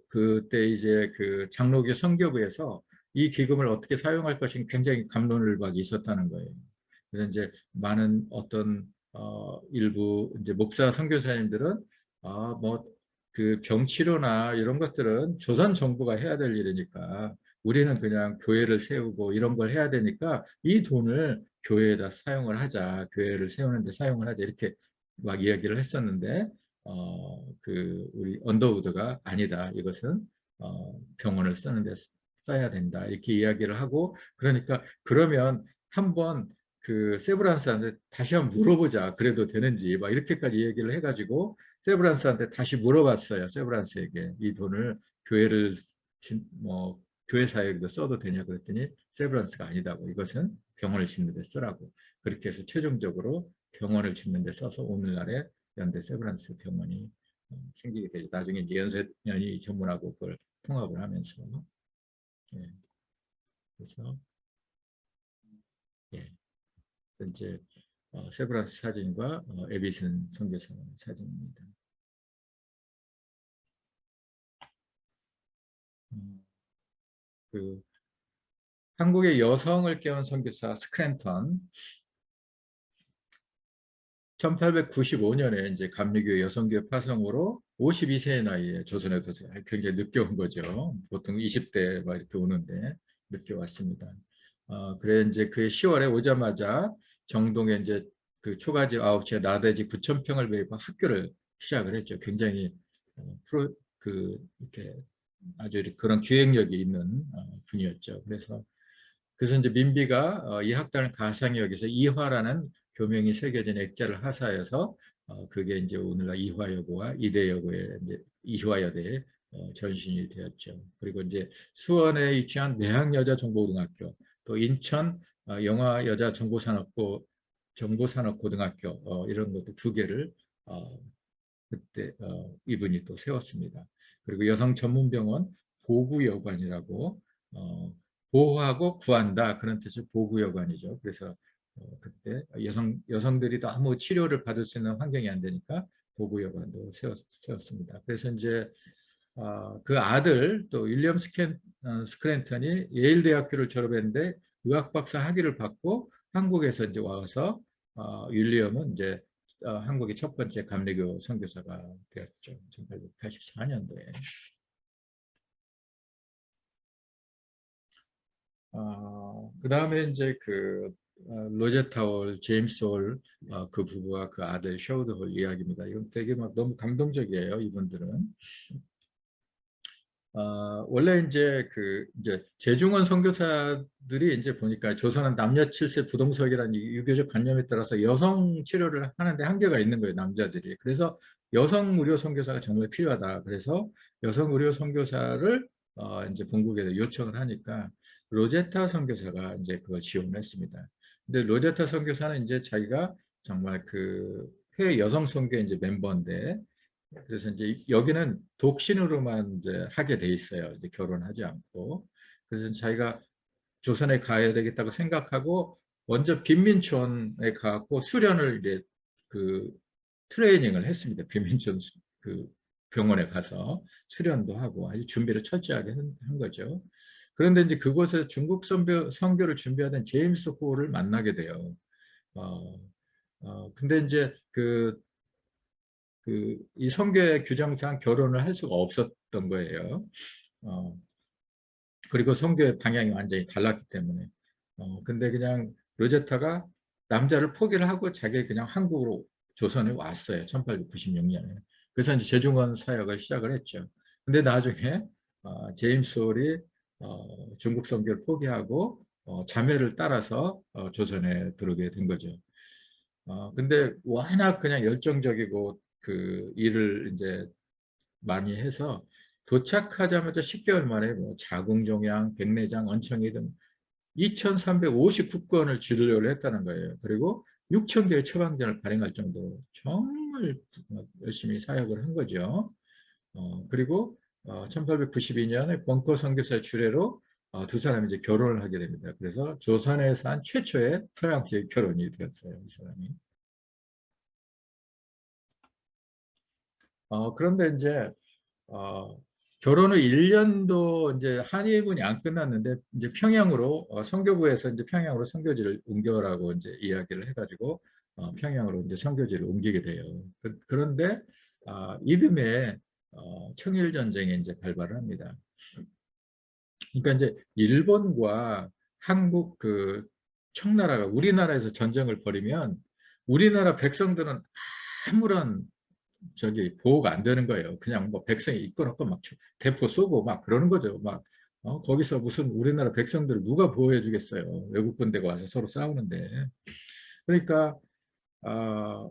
그때 이제 그 장로교 선교부에서 이 기금을 어떻게 사용할 것인가 굉장히 갑론을박이 있었다는 거예요. 그래서 이제 많은 어떤 일부 이제 목사 선교사님들은 뭐 그 병치료나 이런 것들은 조선 정부가 해야 될 일이니까 우리는 그냥 교회를 세우고 이런 걸 해야 되니까 이 돈을 교회에다 사용을 하자, 교회를 세우는데 사용을 하자 이렇게 막 이야기를 했었는데 우리 언더우드가 아니다, 이것은 병원을 쓰는데 써야 된다 이렇게 이야기를 하고 그러니까 그러면 한번 그 세브란스한테 다시 한번 물어보자 그래도 되는지 막 이렇게까지 얘기를 해가지고 세브란스한테 다시 물어봤어요. 세브란스에게 이 돈을 교회를 뭐 교회 사역에도 써도 되냐 그랬더니 세브란스가 아니다고 이것은 병원을 짓는 데 쓰라고 그렇게 해서 최종적으로 병원을 짓는 데 써서 오늘날의 현대 세브란스 병원이 생기게 되죠. 나중에 이제 연세연이 전문하고 그걸 통합을 하면서 예. 그래서 예. 이제 세브란스 사진과 에비슨 선교사 사진입니다. 그 한국의 여성을 깨운 선교사 스크랜턴 1895년에 이제 감리교 여성교회 파송으로 52세의 나이에 조선에 들어서 굉장히 늦게 온 거죠. 보통 20대 막 이렇게 오는데 늦게 왔습니다. 그래 이제 그 10월에 오자마자 정동에 이제 그 초가집 9채 나대지 9,000평을 매입한 학교를 시작을 했죠. 굉장히 이렇게 아주 그런 기획력이 있는 분이었죠. 그래서 이제 민비가 이 학단을 가상히 여기서 이화라는 교명이 새겨진 액자를 하사해서 그게 이제 오늘날 이화여고와 이대여고의 이제 이화여대의 전신이 되었죠. 그리고 이제 수원에 위치한 매학여자정보고등학교, 또 인천 영화여자정보산업고등학교 이런 것도 두 개를 그때 이분이 또 세웠습니다. 그리고 여성 전문병원 보구여관이라고 보호하고 구한다 그런 뜻의 보구여관이죠. 그래서 그때 여성들이 너무 치료를 받을 수 있는 환경이 안 되니까 보구여관도 세웠습니다. 그래서 이제 그 아들 또 윌리엄 스크랜턴이 예일 대학교를 졸업했는데 의학 박사 학위를 받고 한국에서 이제 와서 윌리엄은 이제 한국의 첫 번째 감리교 선교사가 되었죠. 1884년도에. 그 다음에 이제 로제타 홀, 제임스 홀, 그 부부와 그 아들 셔우드 홀 이야기입니다. 이건 되게 막 너무 감동적이에요, 이분들은. 원래 이제 재중원 선교사들이 이제 보니까 조선은 남녀 칠세 부동석이라는 유교적 관념에 따라서 여성 치료를 하는데 한계가 있는 거예요, 남자들이. 그래서 여성 의료 선교사가 정말 필요하다. 그래서 여성 의료 선교사를 이제 본국에 요청을 하니까 로제타 선교사가 이제 그걸 지원했습니다. 근데 로제타 선교사는 이제 자기가 정말 회 여성 선교 이제 멤버인데, 그래서 이제 여기는 독신으로만 이제 하게 돼 있어요. 이제 결혼하지 않고. 그래서 자기가 조선에 가야 되겠다고 생각하고 먼저 빈민촌에 가고 수련을 이제 그 트레이닝을 했습니다. 빈민촌 그 병원에 가서 수련도 하고 아주 준비를 철저하게 한 거죠. 그런데 이제 그곳에서 중국 선교를 준비하던 제임스 호를 만나게 돼요. 어, 근데 이제 이 성교의 규정상 결혼을 할 수가 없었던 거예요. 어, 그리고 성교의 방향이 완전히 달랐기 때문에. 근데 그냥 로제타가 남자를 포기를 하고 자기 그냥 한국으로 조선에 왔어요. 1896년에. 그래서 이제 재중원 사역을 시작을 했죠. 근데 나중에 제임스 홀이 중국 선교를 포기하고 자매를 따라서 조선에 들어오게 된 거죠. 근데 워낙 그냥 열정적이고 그 일을 이제 많이 해서 도착하자마자 10개월 만에 뭐 자궁종양, 백내장, 원청이 등 2,359건을 진료를 했다는 거예요. 그리고 6천 개의 처방전을 발행할 정도로 정말 열심히 사역을 한 거죠. 그리고 1892년에 벙커 선교사의 주례로 두 사람이 이제 결혼을 하게 됩니다. 그래서 조선에서 한 최초의 서양식 결혼이 되었어요, 이 사람이. 그런데 이제 어, 결혼 후 1년도 이제 한일군이 안 끝났는데 이제 평양으로 선교부에서 이제 평양으로 선교지를 옮겨라고 이제 이야기를 해가지고 평양으로 이제 선교지를 옮기게 돼요. 그런데 이듬해 청일 전쟁이 이제 발발을 합니다. 그러니까 이제 일본과 한국 청나라가 우리나라에서 전쟁을 벌이면 우리나라 백성들은 아무런 보호가 안 되는 거예요. 그냥 뭐 백성이 있고 막 대포 쏘고 막 그러는 거죠. 막 거기서 무슨 우리나라 백성들을 누가 보호해 주겠어요. 외국 군대가 와서 서로 싸우는데. 그러니까 아,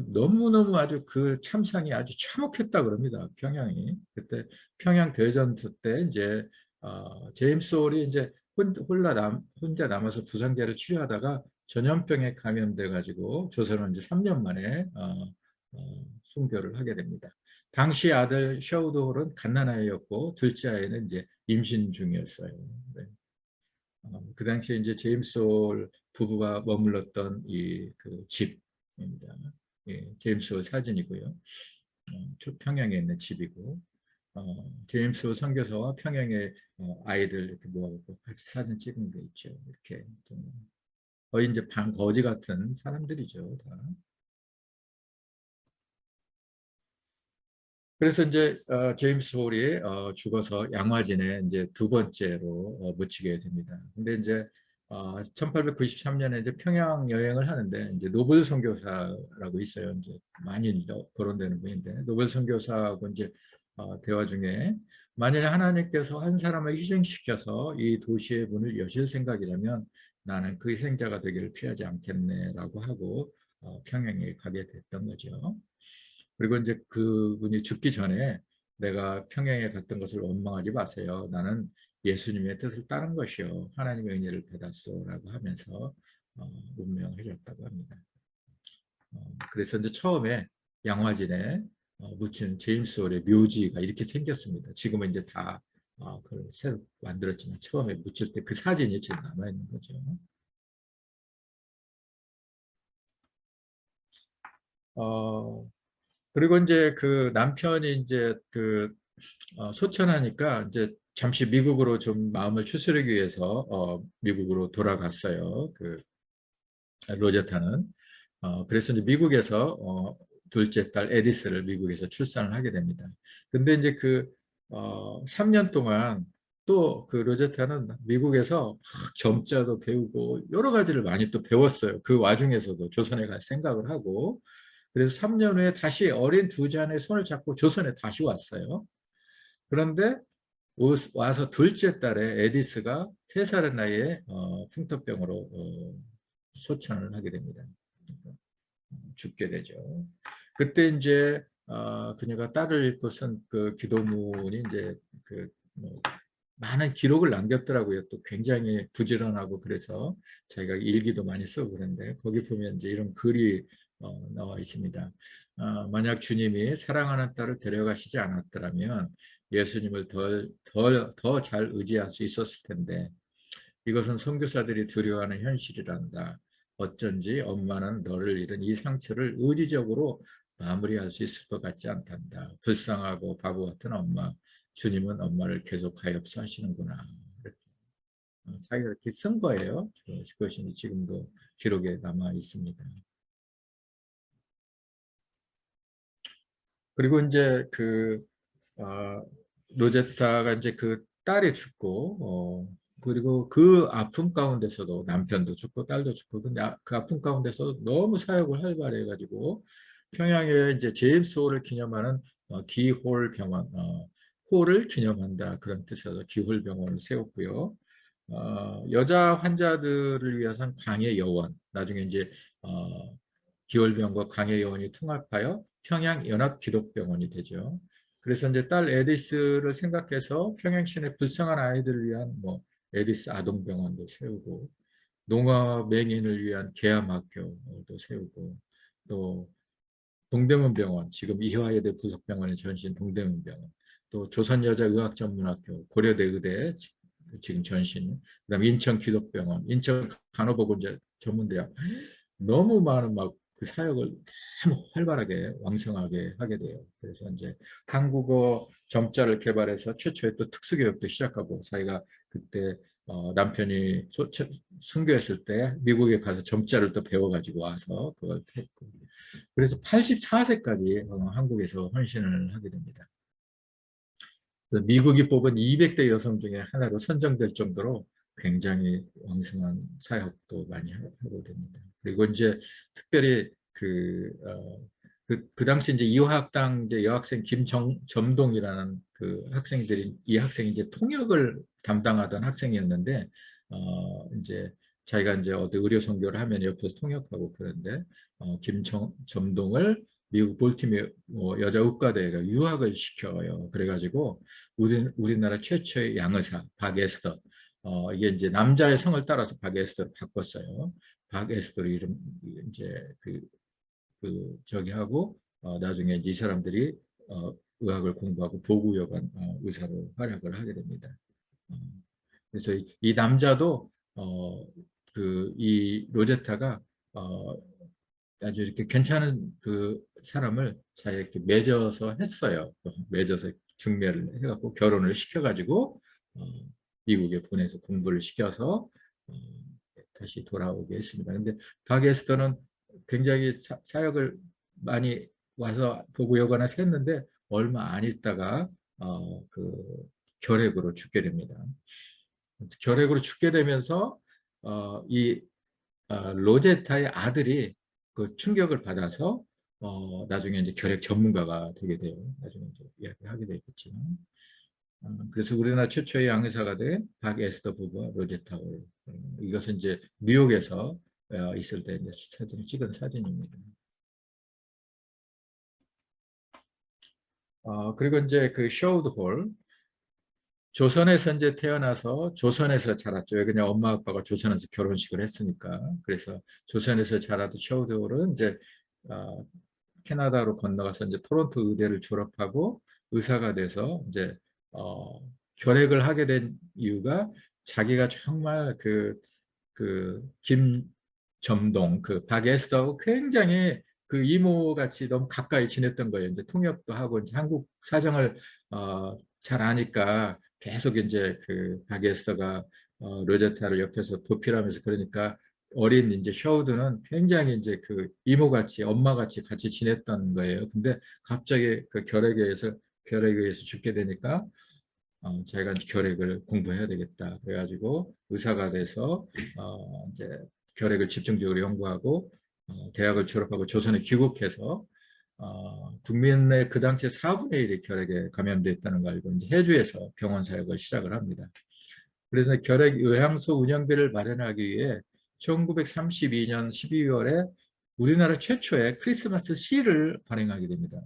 너무너무 아주 참상이 아주 참혹했다 그럽니다. 평양이. 그때 평양 대전투 때 이제 제임스 홀이 이제 혼자 남아서 부상자를 치료하다가 전염병에 감염돼 가지고 조선은 이제 3년 만에 순교를 하게 됩니다. 당시 아들 셔우드 홀은 갓난아이였고 둘째 아이는 이제 임신 중이었어요. 네. 그 당시에 이제 제임스 홀 부부가 머물렀던 집입니다. 예, 제임스 홀 사진이고요. 평양에 있는 집이고, 제임스 홀 선교사와 평양의 아이들 이렇게 모아놓고 같이 사진 찍은 게 있죠. 이렇게 좀 거의 이제 거지 같은 사람들이죠, 다. 그래서 이제 제임스 홀이 죽어서 양화진에 이제 두 번째로 묻히게 됩니다. 근데 이제 1893년에 이제 평양 여행을 하는데 이제 노벨 선교사라고 있어요. 이제 많이 거론되는 분인데 노벨 선교사하고 이제 대화 중에 만약에 하나님께서 한 사람을 희생시켜서 이 도시의 문을 여실 생각이라면 나는 그 희생자가 되기를 피하지 않겠네라고 하고 평양에 가게 됐던 거죠. 그리고 이제 그분이 죽기 전에 내가 평양에 갔던 것을 원망하지 마세요. 나는 예수님의 뜻을 따른 것이요. 하나님의 은혜를 받았소라고 하면서 운명해줬다고 합니다. 그래서 이제 처음에 양화진에 묻힌 제임스 홀의 묘지가 이렇게 생겼습니다. 지금은 이제 다 새로 만들었지만 처음에 묻힐 때 그 사진이 지금 남아있는 거죠. 어, 그리고 이제 그 남편이 이제 소천하니까 이제 잠시 미국으로 좀 마음을 추스르기 위해서 미국으로 돌아갔어요. 로제타는. 그래서 이제 미국에서 둘째 딸 에디스를 미국에서 출산을 하게 됩니다. 근데 이제 3년 동안 또 그 로제타는 미국에서 막 점자도 배우고 여러 가지를 많이 또 배웠어요. 그 와중에서도 조선에 갈 생각을 하고 그래서 3년 후에 다시 어린 두 자매의 손을 잡고 조선에 다시 왔어요. 그런데 와서 둘째 딸의 에디스가 3살의 나이에 풍토병으로 소천을 하게 됩니다. 죽게 되죠. 그때 이제 그녀가 딸을 잃고선 그 기도문이 이제 뭐 많은 기록을 남겼더라고요. 또 굉장히 부지런하고 그래서 자기가 일기도 많이 쓰고 그런데 거기 보면 이제 이런 글이 나와 있습니다. 만약 주님이 사랑하는 딸을 데려가시지 않았더라면 예수님을 더 잘 의지할 수 있었을 텐데 이것은 선교사들이 두려워하는 현실이란다. 어쩐지 엄마는 너를 잃은 이 상처를 의지적으로 마무리할 수 있을 것 같지 않단다. 불쌍하고 바보 같은 엄마. 주님은 엄마를 계속 가엾어 하시는구나. 이렇게. 자기가 이렇게 쓴 거예요. 그것이 지금도 기록에 남아 있습니다. 그리고 이제 어, 로제타가 이제 그 딸이 죽고, 그리고 그 아픔 가운데서도 남편도 죽고 딸도 죽고, 근데 그 아픔 가운데서도 너무 사역을 활발해가지고 평양에 이제 제임스 홀을 기념하는 기홀 병원, 홀을 기념한다 그런 뜻에서 기홀 병원을 세웠고요. 여자 환자들을 위해서는 광해 여원, 나중에 이제 기홀병원과 광해 여원이 통합하여 평양 연합기독병원이 되죠. 그래서 이제 딸 에디스를 생각해서 평양시내 불쌍한 아이들을 위한 뭐 에디스 아동병원도 세우고 농업 맹인을 위한 계암학교도 세우고 또 동대문병원, 지금 이화여대 부속병원의 전신 동대문병원, 또 조선여자의학전문학교, 고려대 의대 지금 전신, 그다음에 인천기독병원, 인천간호보건자 전문대학 너무 많은 막 그 사역을 너무 활발하게 왕성하게 하게 돼요. 그래서 이제 한국어 점자를 개발해서 최초의 또 특수교육도 시작하고 자기가 그때 남편이 순교했을 때 미국에 가서 점자를 또 배워가지고 와서 그걸 했고 그래서 84세까지 한국에서 헌신을 하게 됩니다. 미국이 뽑은 200대 여성 중에 하나로 선정될 정도로 굉장히 왕성한 사역도 많이 하고 됩니다. 그리고 이제 특별히 그 당시 이제 이화학당 이제 여학생 김점동이라는 그 학생들이 이 학생이 이제 통역을 담당하던 학생이었는데 이제 자기가 이제 어디 의료 선교를 하면 옆에서 통역하고 그런데 김점동을 미국 볼티모어 여자 의과대가 유학을 시켜요. 그래가지고 우리나라 최초의 양의사 박에스더 이게 이제 남자의 성을 따라서 박에스더를 바꿨어요. 박에스더를 이름 이제 저기 하고 나중에 이제 이 사람들이 의학을 공부하고 보구여관 의사로 활약을 하게 됩니다. 어, 그래서 이 남자도 이 로제타가 아주 이렇게 괜찮은 그 사람을 잘 이렇게 맺어서 했어요. 맺어서 중매를 해갖고 결혼을 시켜가지고 어, 미국에 보내서 공부를 시켜서 어, 다시 돌아오게 했습니다. 근데 박에스터는 굉장히 사역을 많이 와서 보고 여거나 했는데 얼마 안 있다가 결핵으로 죽게 됩니다. 결핵으로 죽게 되면서 이 로제타의 아들이 그 충격을 받아서 나중에 이제 결핵 전문가가 되게 돼요. 나중에 이제 이야기하게 되겠지만. 그래서 우리나라 최초의 양의사가 된 박에스더 부부와 로제타 홀. 이것은 이제 뉴욕에서 있을 때 이제 사진을 찍은 사진입니다. 그리고 이제 그 쇼우드 홀. 조선에서 이제 태어나서 조선에서 자랐죠. 그냥 엄마 아빠가 조선에서 결혼식을 했으니까. 그래서 조선에서 자라도 쇼우드 홀은 이제 어, 캐나다로 건너가서 이제 토론토 의대를 졸업하고 의사가 돼서 이제 어, 결핵을 하게 된 이유가 자기가 정말 김점동 그 박에스더하고 굉장히 그 이모같이 너무 가까이 지냈던 거예요. 이제 통역도 하고 이제 한국 사정을 잘 아니까 계속 이제 그 박에스더가 로제타를 옆에서 도피하면서 그러니까 어린 이제 샤우드는 굉장히 이제 그 이모같이 엄마같이 같이 지냈던 거예요. 근데 갑자기 그 결핵에 의해서 죽게 되니까 자기가 결핵을 공부해야 되겠다. 그래가지고 의사가 돼서 이제 결핵을 집중적으로 연구하고 대학을 졸업하고 조선에 귀국해서 국민의 그 당시에 4분의 1이 결핵에 감염됐다는 걸 알고 이제 해주에서 병원 사역을 시작을 합니다. 그래서 결핵 요양소 운영비를 마련하기 위해 1932년 12월에 우리나라 최초의 크리스마스 시를 발행하게 됩니다.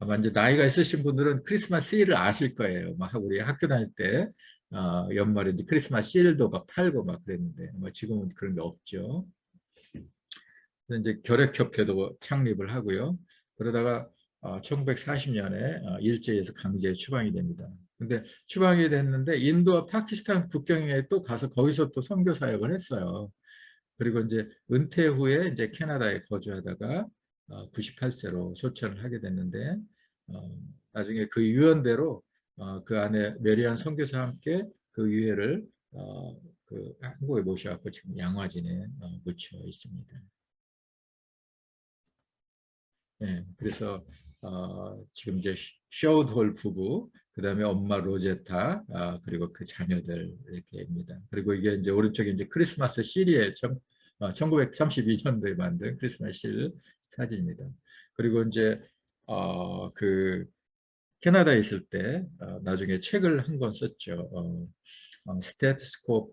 아마 이제 나이가 있으신 분들은 크리스마스 시를 아실 거예요. 막 우리 학교 다닐 때 연말에 이제 크리스마스 시일도 막 팔고 막 그랬는데 뭐 지금은 그런 게 없죠. 그래서 이제 결핵협회도 창립을 하고요. 그러다가 1940년에 일제에서 강제 추방이 됩니다. 근데 추방이 됐는데 인도와 파키스탄 국경에 또 가서 거기서 또 선교 사역을 했어요. 그리고 이제 은퇴 후에 이제 캐나다에 거주하다가 98세로 소천을 하게 됐는데 나중에 그 유언대로 그 안에 메리안 선교사와 함께 그 유해를 그 한국에 모셔갖고 지금 양화진에 묻혀 있습니다. 네, 그래서 지금 이제 셔우드홀 부부, 그다음에 엄마 로제타, 그리고 그 자녀들 이렇게입니다. 그리고 이게 이제 오른쪽에 이제 크리스마스 시리에 1932년도에 만든 크리스마스 실 사진입니다. 그리고 이제 그 캐나다에 있을 때 나중에 책을 한 권 썼죠. 스테트스코프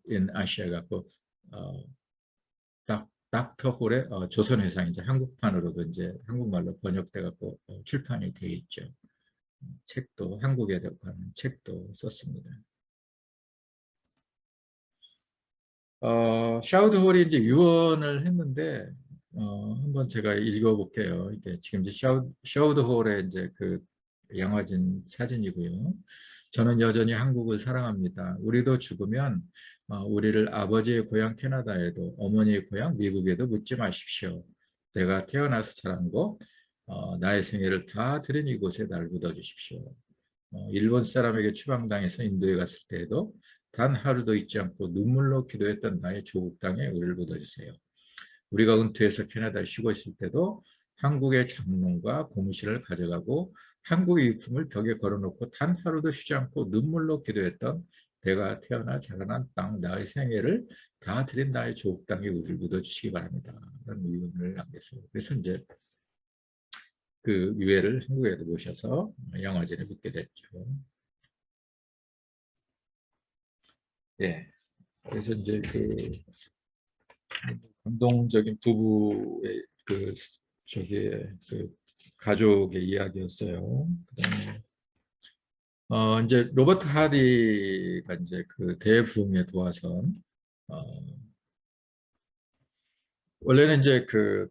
인 아시아 갖고 닥터 홀의 조선회상 이제 한국판으로도 이제 한국말로 번역돼 갖고 출판이 되어 있죠. 책도 한국에 관한 책도 썼습니다. 샤우드 홀이 이제 유언을 했는데 한번 제가 읽어볼게요. 이게 지금 이제 샤우드 홀의 이제 그 양화진 사진이고요. 저는 여전히 한국을 사랑합니다. 우리도 죽으면 우리를 아버지의 고향 캐나다에도 어머니의 고향 미국에도 묻지 마십시오. 내가 태어나서 자란 곳 나의 생애를 다 들인 이곳에 날 묻어주십시오. 일본 사람에게 추방당해서 인도에 갔을 때에도 단 하루도 잊지 않고 눈물로 기도했던 나의 조국 땅에 우리를 묻어주세요. 우리가 은퇴해서 캐나다에 쉬고 있을 때도 한국의 장롱과 고무신을 가져가고 한국의 유품을 벽에 걸어놓고 단 하루도 쉬지 않고 눈물로 기도했던 내가 태어나 자라난 땅, 나의 생애를 다 드린 나의 조국 땅에 우리를 묻어주시기 바랍니다. 라는 의견을 남겼어요. 그래서 이제 그 유해를 한국에도 모셔서 양화진에 묻게 됐죠. 예. 그래서 이제 그 감동적인 부부의 그 저기 그 가족의 이야기였어요. 그다음에 이제 로버트 하디가 이제 그 대부흥에 도와선 원래는 이제 그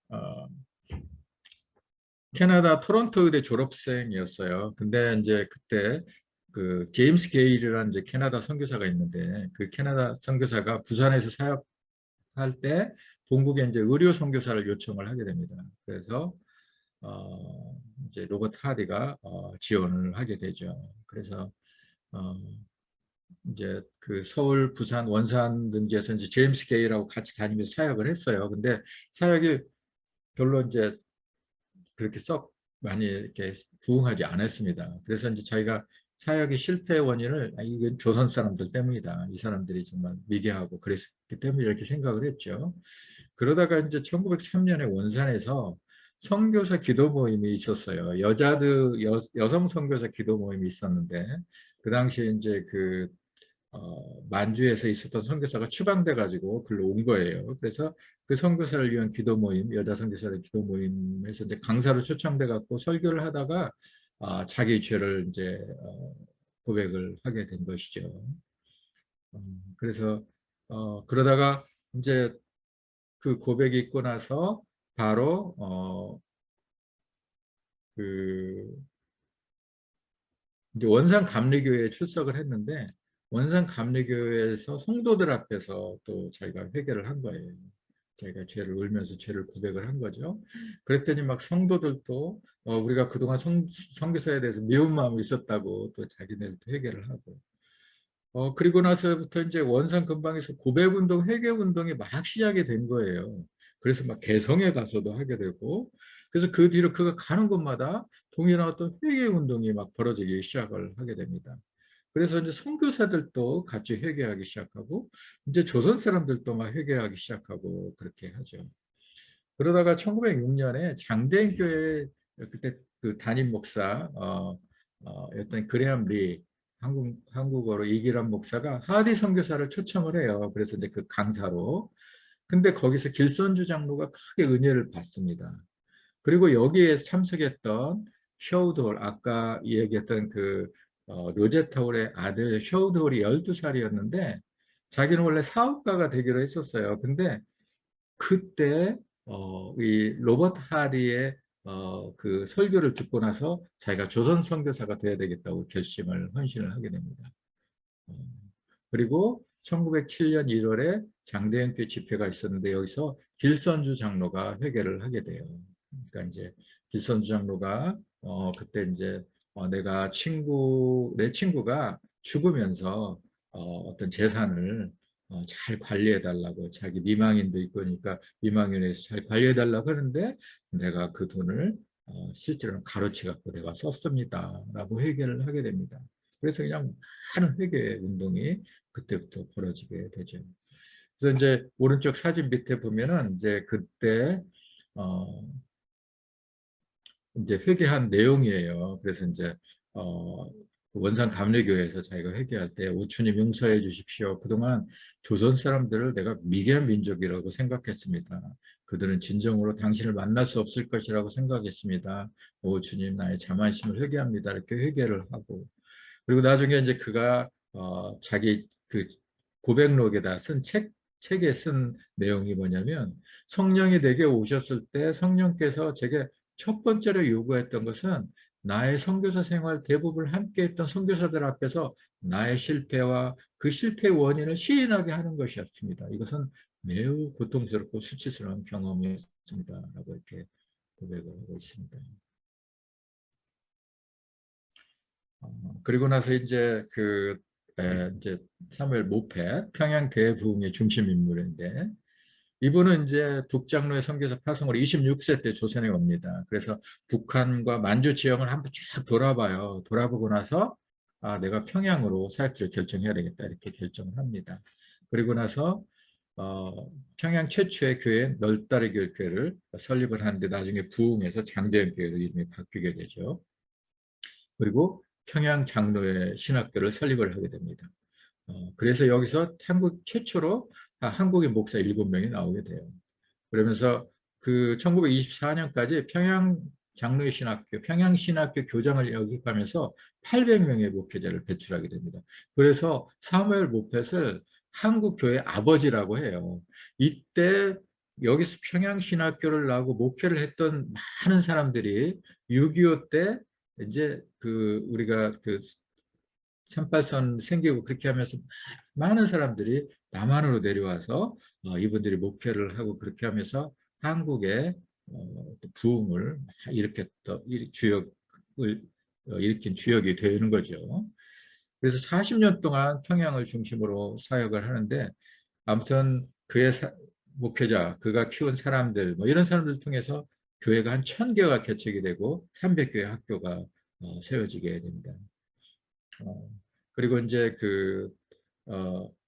어, 캐나다 토론토 의대 졸업생이었어요. 근데 이제 그때 그 제임스 게일이라는 이제 캐나다 선교사가 있는데 그 캐나다 선교사가 부산에서 사역할 때 본국에 이제 의료 선교사를 요청을 하게 됩니다. 그래서 이제 로버트 하디가 지원을 하게 되죠. 그래서 어, 이제 그 서울, 부산, 원산 등지에서 이제 제임스 게이라고 같이 다니면서 사역을 했어요. 근데 사역이 별로 이제 그렇게 썩 많이 이렇게 부응하지 않았습니다. 그래서 이제 자기가 사역의 실패의 원인을 이건 조선 사람들 때문이다. 이 사람들이 정말 미개하고 그랬기 때문에 이렇게 생각을 했죠. 그러다가 이제 1903년에 원산에서 선교사 기도 모임이 있었어요. 여성 선교사 기도 모임이 있었는데 그 당시에 이제 그 만주에서 있었던 선교사가 추방돼 가지고 글로 온 거예요. 그래서 그 선교사를 위한 기도 모임, 여자 선교사의 기도 모임에서 이제 강사로 초청돼 갖고 설교를 하다가 자기 죄를 이제 고백을 하게 된 것이죠. 그래서 그러다가 이제 그 고백이 있고 나서 바로 그 이제 원산 감리교회에 출석을 했는데 원산 감리교회에서 성도들 앞에서 또 자기가 회개를 한 거예요. 자기가 죄를 울면서 죄를 고백을 한 거죠. 그랬더니 막 성도들도 우리가 그동안 선교사에 대해서 미운 마음이 있었다고 또 자기네들도 회개를 하고 그리고 나서부터 이제 원산 근방에서 고백운동, 회계운동이 막 시작이 된 거예요. 그래서 막 개성에 가서도 하게 되고, 그래서 그 뒤로 그가 가는 곳마다 동일한 어떤 회계운동이 막 벌어지기 시작을 하게 됩니다. 그래서 이제 선교사들도 같이 회개하기 시작하고, 이제 조선 사람들도 막 회개하기 시작하고 그렇게 하죠. 그러다가 1906년에 장대인 교회 그때 그 담임 목사 였던 그레엄 리 한국어로 이기란 목사가 하디 선교사를 초청을 해요. 그래서 이제 그 강사로. 근데 거기서 길선주 장로가 크게 은혜를 받습니다. 그리고 여기에 참석했던 셔우돌 아까 얘기했던 그 로제타울의 아들 셔우돌이 12살이었는데 자기는 원래 사업가가 되기로 했었어요. 근데 그때 이 로버트 하리의 그 설교를 듣고 나서 자기가 조선 선교사가 돼야 되겠다고 결심을 헌신을 하게 됩니다. 어, 그리고 1907년 1월에 장대현교 집회가 있었는데 여기서 길선주 장로가 회개를 하게 돼요. 그러니까 이제 길선주 장로가 그때 이제 내 친구가 죽으면서 어떤 재산을 잘 관리해 달라고 자기 미망인도 있고 그러니까 미망인에서 잘 관리해 달라고 하는데 내가 그 돈을 실제로는 가로채 갖고 내가 썼습니다. 라고 회개를 하게 됩니다. 그래서 그냥 많은 회개 운동이 그때부터 벌어지게 되죠. 그래서 이제 오른쪽 사진 밑에 보면은 이제 그때 어 이제 회개한 내용이에요. 그래서 이제 원산 감리교회에서 자기가 회개할 때 오춘님 용서해 주십시오. 그동안 조선 사람들을 내가 미개한 민족이라고 생각했습니다. 그들은 진정으로 당신을 만날 수 없을 것이라고 생각했습니다. 오춘님 나의 자만심을 회개합니다. 이렇게 회개를 하고 그리고 나중에 이제 그가 자기 그 고백록에다 쓴 책에 쓴 내용이 뭐냐면 성령이 내게 오셨을 때 성령께서 제게 첫 번째로 요구했던 것은 나의 선교사 생활 대부분을 함께했던 선교사들 앞에서 나의 실패와 그 실패의 원인을 시인하게 하는 것이었습니다. 이것은 매우 고통스럽고 수치스러운 경험이었습니다. 라고 이렇게 고백을 하고 있습니다. 그리고 나서 이제 이제 사무엘 모페 평양 대부흥의 중심 인물인데 이분은 이제 북장로의 선교사 파송으로 26세 때 조선에 옵니다. 그래서 북한과 만주 지형을 한번 쫙 돌아봐요. 돌아보고 나서 내가 평양으로 사역지를 결정해야 되겠다 이렇게 결정을 합니다. 그리고 나서 평양 최초의 교회 널다리 교회를 설립을 하는데 나중에 부흥해서 장대현 교회로 이름이 바뀌게 되죠. 그리고 평양 장로회 신학교를 설립을 하게 됩니다. 그래서 여기서 한국 최초로 한국인 목사 7명이 나오게 돼요. 그러면서 그 1924년까지 평양 장로회 신학교, 평양 신학교 교장을 역임하면서 800명의 목회자를 배출하게 됩니다. 그래서 사무엘 모펫을 한국 교회 아버지라고 해요. 이때 여기서 평양 신학교를 나오고 목회를 했던 많은 사람들이 6.25 때 이제 그 우리가 그 38선 생기고 그렇게 하면서 많은 사람들이 남한으로 내려와서 이분들이 목회를 하고 그렇게 하면서 한국의 부흥을 일으켰던 주역을 일으킨 주역이 되는 거죠. 그래서 40년 동안 평양을 중심으로 사역을 하는데 아무튼 그의 목회자, 그가 키운 사람들 뭐 이런 사람들 통해서 교회가 한 1000개가 개척이 되고 300개의 학교가 세워지게 됩니다. 어, 그리고 이제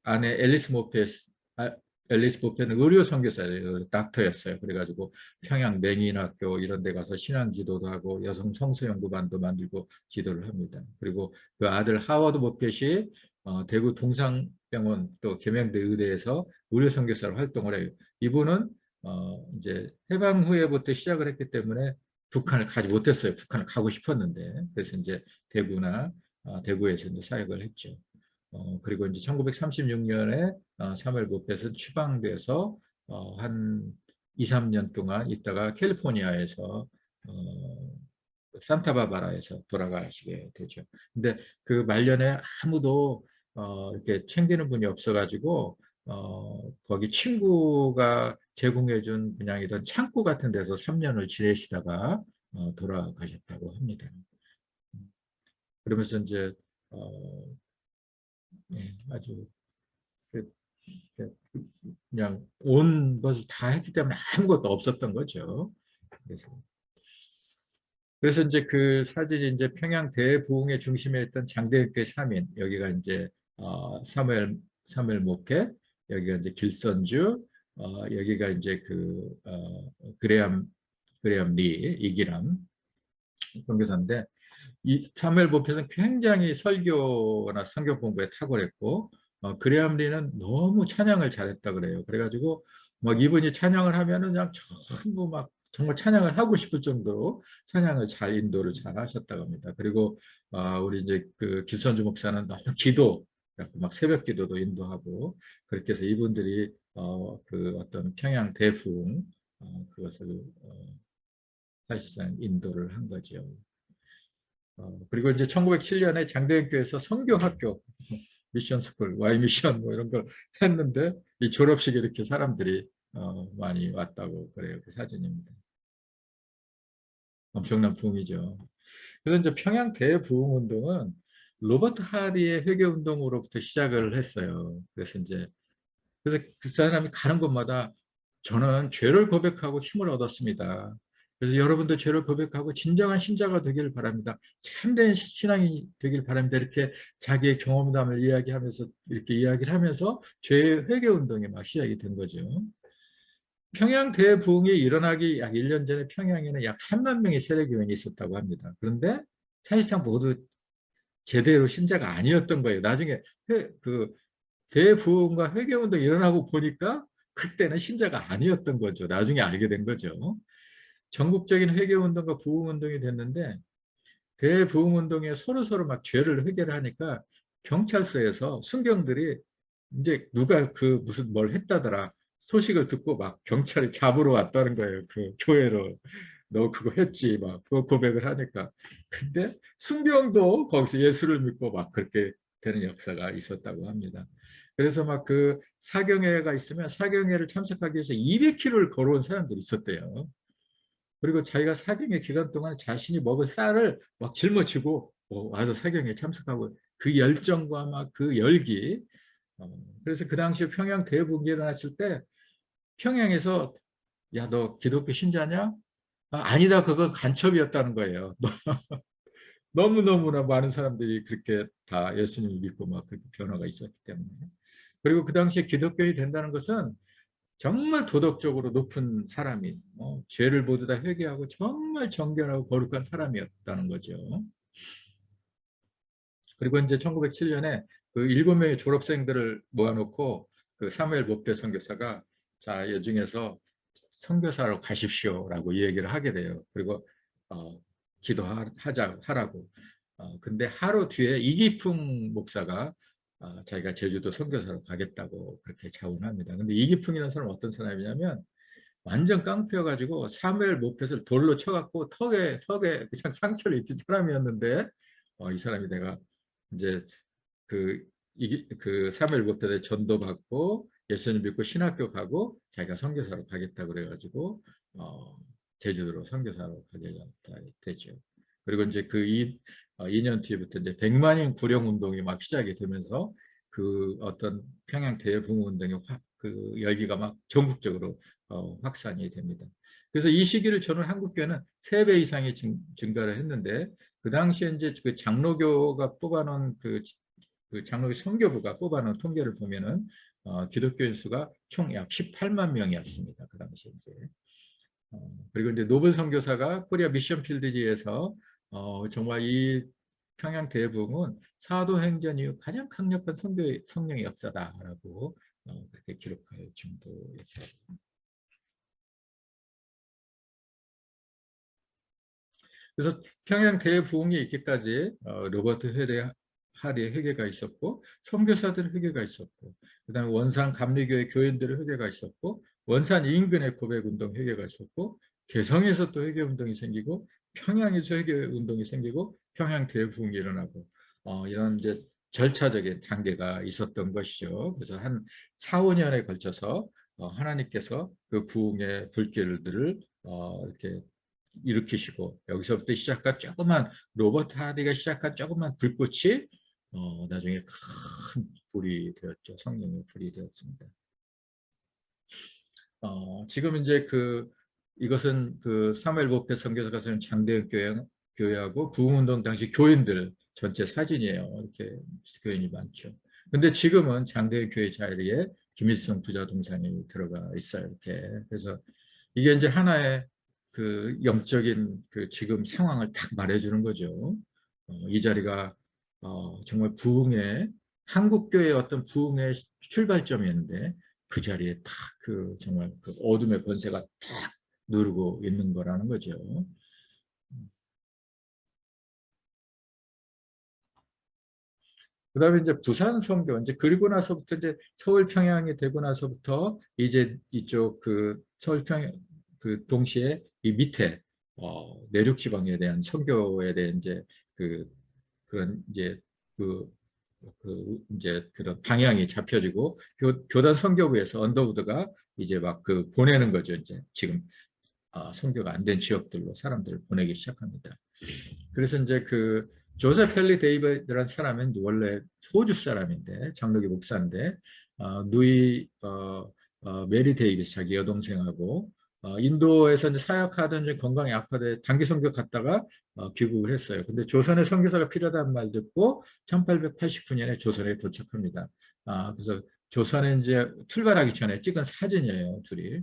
아내 앨리스 모페는 의료 선교사예요. 닥터였어요. 그래가지고 평양 맹인학교 이런 데 가서 신앙 지도도 하고 여성 성서 연구반도 만들고 지도를 합니다. 그리고 그 아들 하워드 모펫이 대구 동상병원 또 계명대 의대에서 의료 선교사로 활동을 해요. 이분은 이제 해방 후에부터 시작을 했기 때문에 북한을 가지 못했어요. 북한을 가고 싶었는데 그래서 이제 대구에서 이제 사역을 했죠. 그리고 이제 1936년에 사무엘 모펫은 추방돼서 한 2, 3년 동안 있다가 캘리포니아에서 산타바바라에서 돌아가시게 되죠. 근데 그 말년에 아무도 이렇게 챙기는 분이 없어가지고 거기 친구가 제공해준 그냥 이런 창고 같은 데서 3년을 지내시다가 돌아가셨다고 합니다. 그러면서 이제 어, 아주 그- 그- 그냥 온 것을 다 했기 때문에 아무것도 없었던 거죠. 그래서 이제 그 사진이 이제 평양 대부흥의 중심에 있던 장대육교 3인, 여기가 이제 사무엘 모페, 여기가 이제 길선주, 여기가 이제 그레암 리, 이기람 선교사인데, 이 사무엘 모페는 굉장히 설교나 성경 공부에 탁월했고, 그레암 리는 너무 찬양을 잘했다 그래요. 그래가지고 막 이분이 찬양을 하면은 그냥 전부 막 정말 찬양을 하고 싶을 정도로 찬양을 잘 인도를 잘 하셨다고 합니다. 그리고 우리 이제 그 길선주 목사는 너무 막 새벽 기도도 인도하고, 그렇게 해서 이분들이 그 어떤 평양 대부흥 그것을 사실상 인도를 한 거죠. 그리고 이제 1907년에 장대학교에서 선교학교 미션 스쿨, Y 미션 뭐 이런 걸 했는데, 이 졸업식에 이렇게 사람들이 많이 왔다고 그래요. 그 사진입니다. 엄청난 부흥이죠. 그래서 이제 평양 대부흥 운동은 로버트 하리의 회개 운동으로부터 시작을 했어요. 그래서 그 사람이 가는 곳마다 저는 죄를 고백하고 힘을 얻었습니다. 그래서 여러분도 죄를 고백하고 진정한 신자가 되기를 바랍니다. 참된 신앙이 되길 바랍니다. 이렇게 자기의 경험담을 이야기하면서 이렇게 이야기를 하면서 죄의 회개 운동이 막 시작이 된 거죠. 평양 대부흥이 일어나기 약 1년 전에 평양에는 약 3만 명의 세례교인이 있었다고 합니다. 그런데 사실상 모두 제대로 신자가 아니었던 거예요. 나중에 그 대부흥과 회개운동이 일어나고 보니까 그때는 신자가 아니었던 거죠. 나중에 알게 된 거죠. 전국적인 회개운동과 부흥운동이 됐는데, 대부흥운동에 서로서로 막 죄를 회개를 하니까 경찰서에서 순경들이 이제 누가 그 무슨 뭘 했다더라 소식을 듣고 막 경찰이 잡으러 왔다는 거예요. 그 교회로. 너 그거 했지 막 그거 고백을 하니까. 근데 순경도 거기서 예수를 믿고 막 그렇게 되는 역사가 있었다고 합니다. 그래서 막 그 사경회가 있으면 사경회를 참석하기 위해서 200km를 걸어온 사람들이 있었대요. 그리고 자기가 사경회 기간 동안 자신이 먹을 쌀을 막 짊어지고 와서 사경회에 참석하고, 그 열정과 막 그 열기. 그래서 그 당시에 평양 대붕이 일어났을 때 평양에서 야, 너 기독교 신자냐? 아니다. 그거 간첩이었다는 거예요. 너무너무나 많은 사람들이 그렇게 다 예수님을 믿고 막 그렇게 변화가 있었기 때문에. 그리고 그 당시에 기독교인이 된다는 것은 정말 도덕적으로 높은 사람이, 죄를 모두 다 회개하고 정말 정결하고 거룩한 사람이었다는 거죠. 그리고 이제 1907년에 그 7명의 졸업생들을 모아놓고 그 사무엘 목대 선교사가, 자, 이 중에서 선교사로 가십시오라고 얘기를 하게 돼요. 그리고 하라고. 근데 하루 뒤에 이기풍 목사가 자기가 제주도 선교사로 가겠다고 그렇게 자원합니다. 근데 이기풍이라는 사람은 어떤 사람이냐면 완전 깡패여가지고 사무엘 모펫을 돌로 쳐갖고 턱에 그냥 상처를 입힌 사람이었는데, 이 사람이 내가 이제 그 사무엘 모펫에 전도받고 예수님 믿고 신학교 가고 자기가 선교사로 가겠다 그래가지고 제주도로 선교사로 가게 되죠. 그리고 이제 그 2년 뒤부터 이제 100만인 구령 운동이 막 시작이 되면서 그 어떤 평양 대붕 운동의 그 열기가 막 전국적으로 확산이 됩니다. 그래서 이 시기를 저는 한국교회는 3배 이상이 증가를 했는데, 그 당시에 이제 그 장로교가 뽑아놓은 그 장로교 선교부가 뽑아놓은 통계를 보면은 기독교인 수가 총 약 18만 명이었습니다. 그 당시에 이제. 그리고 이제 노블 선교사가 코리아 미션 필드지에서 정말 이 평양 대붕은 사도행전 이후 가장 강력한 성령의 역사다라고 그렇게 기록할 정도였죠. 그래서 평양 대부흥이 있기까지 로버트 하리의 회개가 있었고, 선교사들의 회개가 있었고, 그다음에 원산 감리교회 교인들의 회개가 있었고, 원산 인근의 고백운동 회개가 있었고, 개성에서 또 회개운동이 생기고, 평양에서 회개운동이 생기고, 평양 대부흥이 일어나고, 이런 이제 절차적인 단계가 있었던 것이죠. 그래서 한 4, 5년에 걸쳐서 하나님께서 그 부흥의 불길들을 이렇게 일으키시고, 여기서부터 시작한 조그만 로버트 하디가 시작한 조그만 불꽃이 나중에 큰 불이 되었죠. 성령의 불이 되었습니다. 지금 이제 이것은 사무엘 목회 선교사가 쓰는 장대현 교회하고 부흥운동 당시 교인들 전체 사진이에요. 이렇게 교인이 많죠. 근데 지금은 장대현 교회 자리에 김일성 부자동산이 들어가 있어요. 이렇게. 그래서 이게 이제 하나의 영적인 지금 상황을 딱 말해주는 거죠. 이 자리가 정말 부흥의 한국교회의 어떤 부흥의 출발점이었는데 그 자리에 딱 정말 어둠의 권세가 딱 누르고 있는 거라는 거죠. 그다음에 이제 부산 선교 이제 그리고 나서부터 이제 서울 평양이 되고 나서부터 이제 이쪽 서울 평양 동시에 이 밑에 내륙 지방에 대한 선교에 대한 이제 그 그런 이제 그, 이제 그런 방향이 잡혀지고 교단 선교부에서 언더우드가 이제 막 보내는 거죠. 이제 지금 선교가 안 된 지역들로 사람들을 보내기 시작합니다. 그래서 이제 조셉 헨리 데이비드라는 사람은 원래 호주 사람인데 장로교 목사인데 누이 메리 데이비스 자기 여동생하고 인도에서 이제 사역하던 이제 건강이 악화돼 단기 선교 갔다가 귀국을 했어요. 근데 조선에 선교사가 필요하다는 말 듣고 1889년에 조선에 도착합니다. 그래서 조선에 이제 출발하기 전에 찍은 사진이에요, 둘이.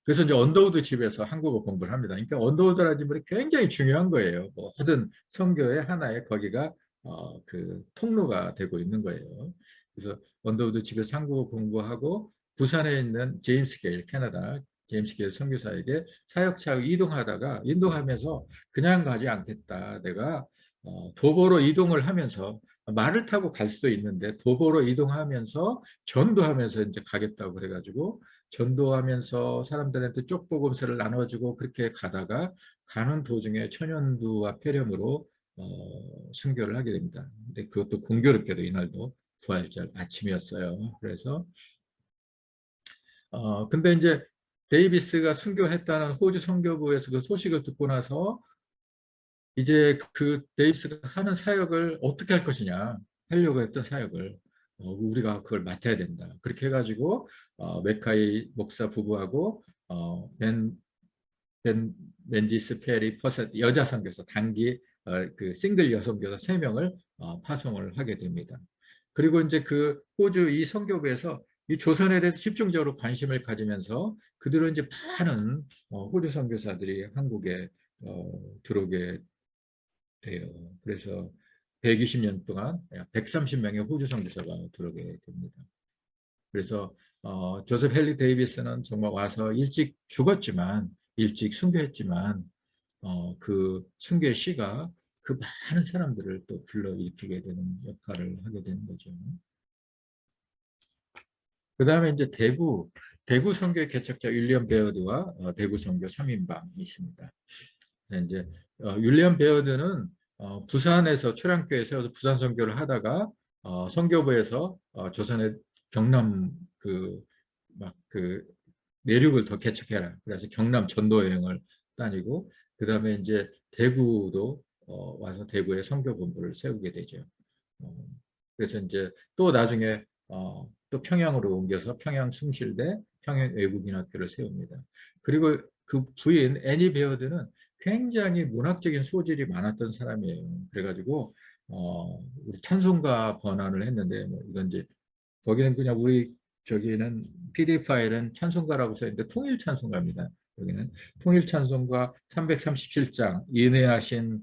그래서 이제 언더우드 집에서 한국어 공부를 합니다. 그러니까 언더우드라는 인물이 굉장히 중요한 거예요. 모든 선교의 하나의 거기가 통로가 되고 있는 거예요. 그래서 언더우드 집에서 한국어 공부하고 부산에 있는 제임스 게일 캐나다 제임스 게일 선교사에게 사역차 이동하다가 인도하면서 그냥 가지 않겠다. 내가 도보로 이동을 하면서 말을 타고 갈 수도 있는데 도보로 이동하면서 전도하면서 이제 가겠다고 그래가지고 전도하면서 사람들한테 쪽복음서를 나눠주고 그렇게 가다가 가는 도중에 천연두와 폐렴으로 순교를 하게 됩니다. 근데 그것도 공교롭게도 이날도 부활절 아침이었어요. 그래서 근데 이제 데이비스가 순교했다는 호주 선교부에서 그 소식을 듣고 나서 이제 데이비스가 하는 사역을 어떻게 할 것이냐 하려고 했던 사역을 우리가 그걸 맡아야 된다. 그렇게 해가지고 메카이 목사 부부하고 벤 멘지스 페리 퍼셋 여자 선교사 단기 싱글 여성교사 3명을 파송을 하게 됩니다. 그리고 이제 호주 이 선교부에서 이 조선에 대해서 집중적으로 관심을 가지면서 그들은 이제 많은 호주 선교사들이 한국에 들어오게 돼요. 그래서 120년 동안 약 130명의 호주 선교사가 들어오게 됩니다. 그래서 조셉 헨리 데이비스는 정말 와서 일찍 죽었지만 일찍 순교했지만 그 순교의 시가 그 많은 사람들을 또 불러일으키게 되는 역할을 하게 되는 거죠. 그 다음에 이제 대구 선교의 개척자 윌리엄 베어드와 대구 선교 3인방이 있습니다. 이제 윌리엄 베어드는 부산에서 초량교회 세워서 부산 선교를 하다가 선교부에서 조선의 경남 내륙을 더 개척해라. 그래서 경남 전도 여행을 다니고 그다음에 이제 대구도 와서 대구에 선교 본부를 세우게 되죠. 그래서 이제 또 나중에 또 평양으로 옮겨서 평양 숭실대 평양 외국인학교를 세웁니다. 그리고 그 부인 애니 베어드는 굉장히 문학적인 소질이 많았던 사람이에요. 그래가지고 우리 찬송가 번안을 했는데 뭐 이건 이제 거기는 그냥 우리 저기는 PDF 파일은 찬송가라고 써 있는데 통일 찬송가입니다. 여기는 통일 찬송가 337장 인내하신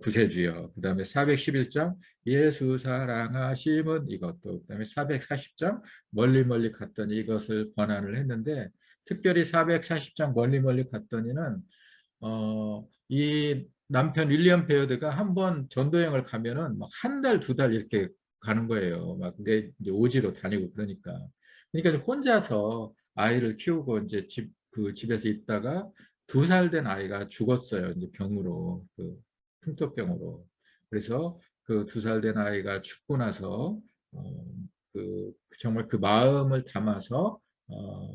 구세주여, 그 다음에 411장 예수 사랑하심은 이것도, 그 다음에 440장 멀리 멀리 갔더니 이것을 번안을 했는데 특별히 440장 멀리 멀리 갔더니는 이 남편 윌리엄 베어드가 한번 전도여행을 가면은 막 한 달, 2달 이렇게 가는 거예요. 막 내 이제 오지로 다니고 그러니까. 그러니까 혼자서 아이를 키우고 이제 집에서 있다가 2살 된 아이가 죽었어요. 이제 병으로, 풍토병으로. 그래서 그 2살 된 아이가 죽고 나서 정말 그 마음을 담아서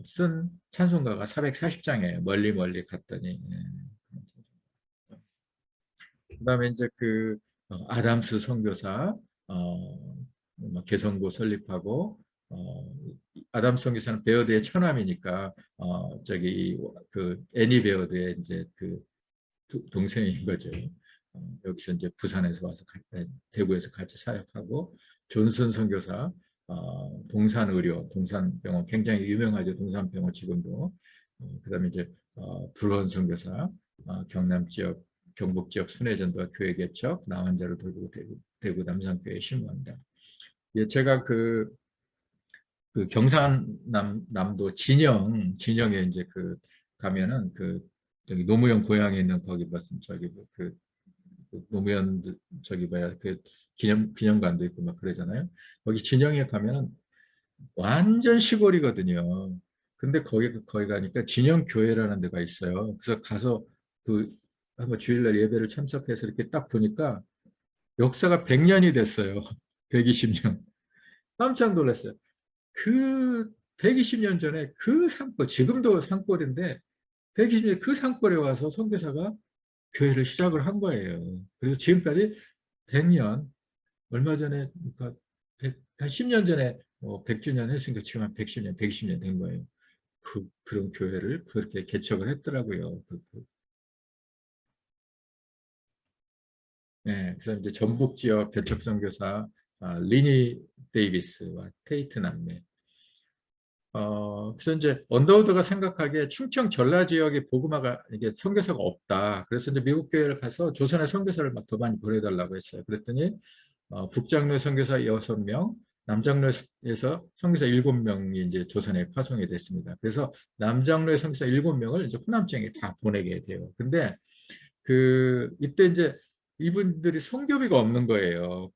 쓴 찬송가가 440장이에요. 멀리 멀리 갔더니. 그다음에 이제 아담스 선교사 개성고 설립하고 아담스 선교사는 베어드의 처남이니까 저기 그 애니 베어드의 이제 그 동생인 거죠. 여기서 이제 부산에서 와서 대구에서 같이 사역하고 존슨 선교사 동산의료 동산병원 굉장히 유명하죠. 동산병원 지금도 그다음에 이제 불헌 선교사 경남 지역 경북 지역 순회전도와 교회 개척 나환자를 돌보고 대구 남산교회 신고합니다. 예, 제가 그 경상남도 진영에 이제 그 가면은 그 저기 노무현 고향에 있는 거기 무슨 저기 그 노무현 저기 뭐야 그 기념관도 있고 막 그러잖아요. 거기 진영에 가면은 완전 시골이거든요. 근데 거기 가니까 진영교회라는 데가 있어요. 그래서 가서 그 한번 주일날 예배를 참석해서 이렇게 딱 보니까 역사가 100년이 됐어요. 120년. 깜짝 놀랐어요. 그 120년 전에 그 산골, 지금도 산골인데 120년 그 산골에 와서 선교사가 교회를 시작을 한 거예요. 그래서 지금까지 100년, 얼마 전에, 그러니까 한 10년 전에 100주년 했으니까 지금 한 110년, 120년 된 거예요. 그런 교회를 그렇게 개척을 했더라고요. 네, 그래서 이제 전북 지역 개척 선교사 리니 데이비스와 테이트 남매. 그래서 이제 언더우드가 생각하기에 충청 전라 지역에 복음화가 이게 선교사가 없다. 그래서 이제 미국 교회를 가서 조선의 선교사를 막 더 많이 보내달라고 했어요. 그랬더니 북장로의 선교사 6명, 남장로에서 선교사 7명이 이제 조선에 파송이 됐습니다. 그래서 남장로의 선교사 7명을 이제 호남청에 다 보내게 돼요. 근데 이때 이제 이분들이 선교비가 없는 거예요.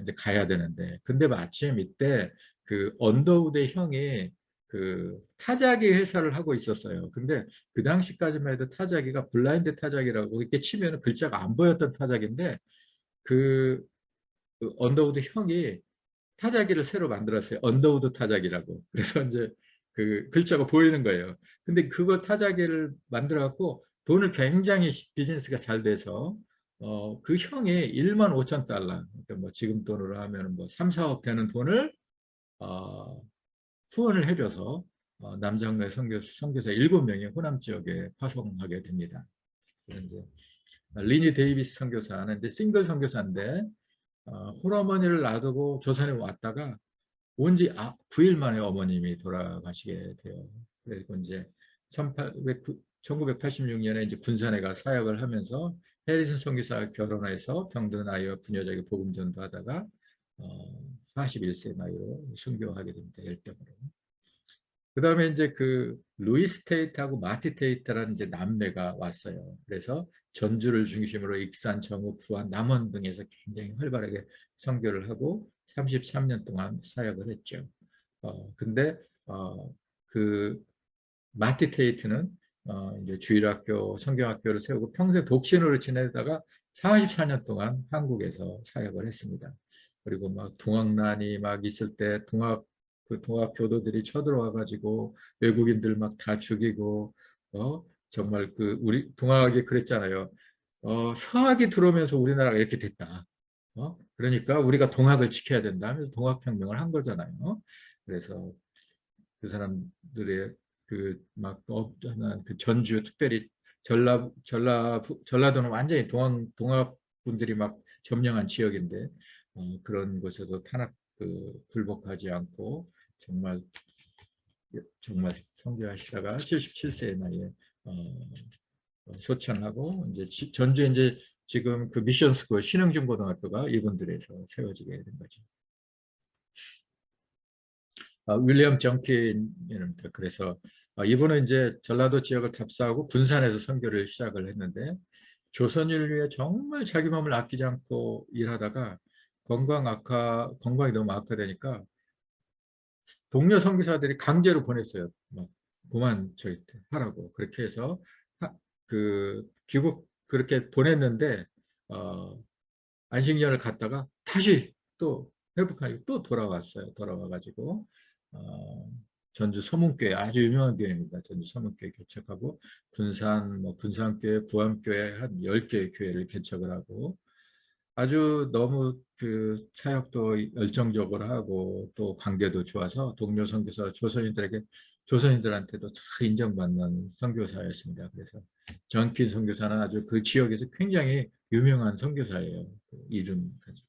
이제 가야 되는데. 근데 마침 이때 그 언더우드의 형이 그 타자기 회사를 하고 있었어요. 근데 그 당시까지만 해도 타자기가 블라인드 타자기라고 이렇게 치면 글자가 안 보였던 타자기인데 그, 그 언더우드 형이 타자기를 새로 만들었어요. 언더우드 타자기라고. 그래서 이제 그 글자가 보이는 거예요. 근데 그거 타자기를 만들어갖고 돈을 굉장히 비즈니스가 잘 돼서 그 형이 1만 5천 달러, 그러니까 뭐 지금 돈으로 하면 뭐 3, 4억 되는 돈을 어, 후원을 해줘서 남장로의 선교사 7명이 호남 지역에 파송하게 됩니다. 이제 리니 데이비스 선교사는 이제 싱글 선교사인데 홀어머니를 놔두고 조선에 왔다가 온 지 9일 만에 어머님이 돌아가시게 돼요. 그리고 이제 1986년에 이제 군산에 가 사역을 하면서 해리슨 선교사와 결혼해서 병든 아이와 부녀자에게 복음 전도하다가 41세 나이로 순교하게 됩니다. 열병으로. 그 다음에 이제 그 루이스 테이트하고 마티 테이트라는 이제 남매가 왔어요. 그래서 전주를 중심으로 익산, 정읍, 부안, 남원 등에서 굉장히 활발하게 선교를 하고 33년 동안 사역을 했죠. 근데 그 마티 테이트는 이제 주일학교, 성경학교를 세우고 평생 독신으로 지내다가 44년 동안 한국에서 사역을 했습니다. 그리고 막 동학난이 막 있을 때 그 동학 교도들이 쳐들어와 가지고 외국인들 막 다 죽이고 정말 그 우리 동학이 그랬잖아요. 서학이 들어오면서 우리나라가 이렇게 됐다. 그러니까 우리가 동학을 지켜야 된다 하면서 동학혁명을 한 거잖아요. 그래서 그 사람들의 그 전주 특별히 전라도는 완전히 동학 분들이 막 점령한 지역인데 그런 곳에서 굴복하지 않고 정말 정말 선교하시다가 77세의 나이에 소천하고 이제 전주에 이제 지금 그 미션스쿨 신흥중고등학교가 이분들에서 세워지게 된 거죠. 윌리엄 정킨입니다. 그래서 이분은 이제 전라도 지역을 답사하고 군산에서 선교를 시작을 했는데 조선인을 위해 정말 자기 몸을 아끼지 않고 일하다가 건강이 너무 악화되니까 동료 선교사들이 강제로 보냈어요. 막 그만 저희 하라고 그렇게 해서 귀국 그렇게 보냈는데 안식년을 갔다가 다시 또 회복하고 또 돌아왔어요. 돌아와가지고 전주 서문교회 아주 유명한 교회입니다. 전주 서문교회 개척하고 군산교회, 부암교회 한 10개의 교회를 개척을 하고 아주 너무 그 사역도 열정적으로 하고 또 관계도 좋아서 동료 선교사 조선인들한테도 잘 인정받는 선교사였습니다. 그래서 전킨 선교사는 아주 그 지역에서 굉장히 유명한 선교사예요. 그 이름 가지고.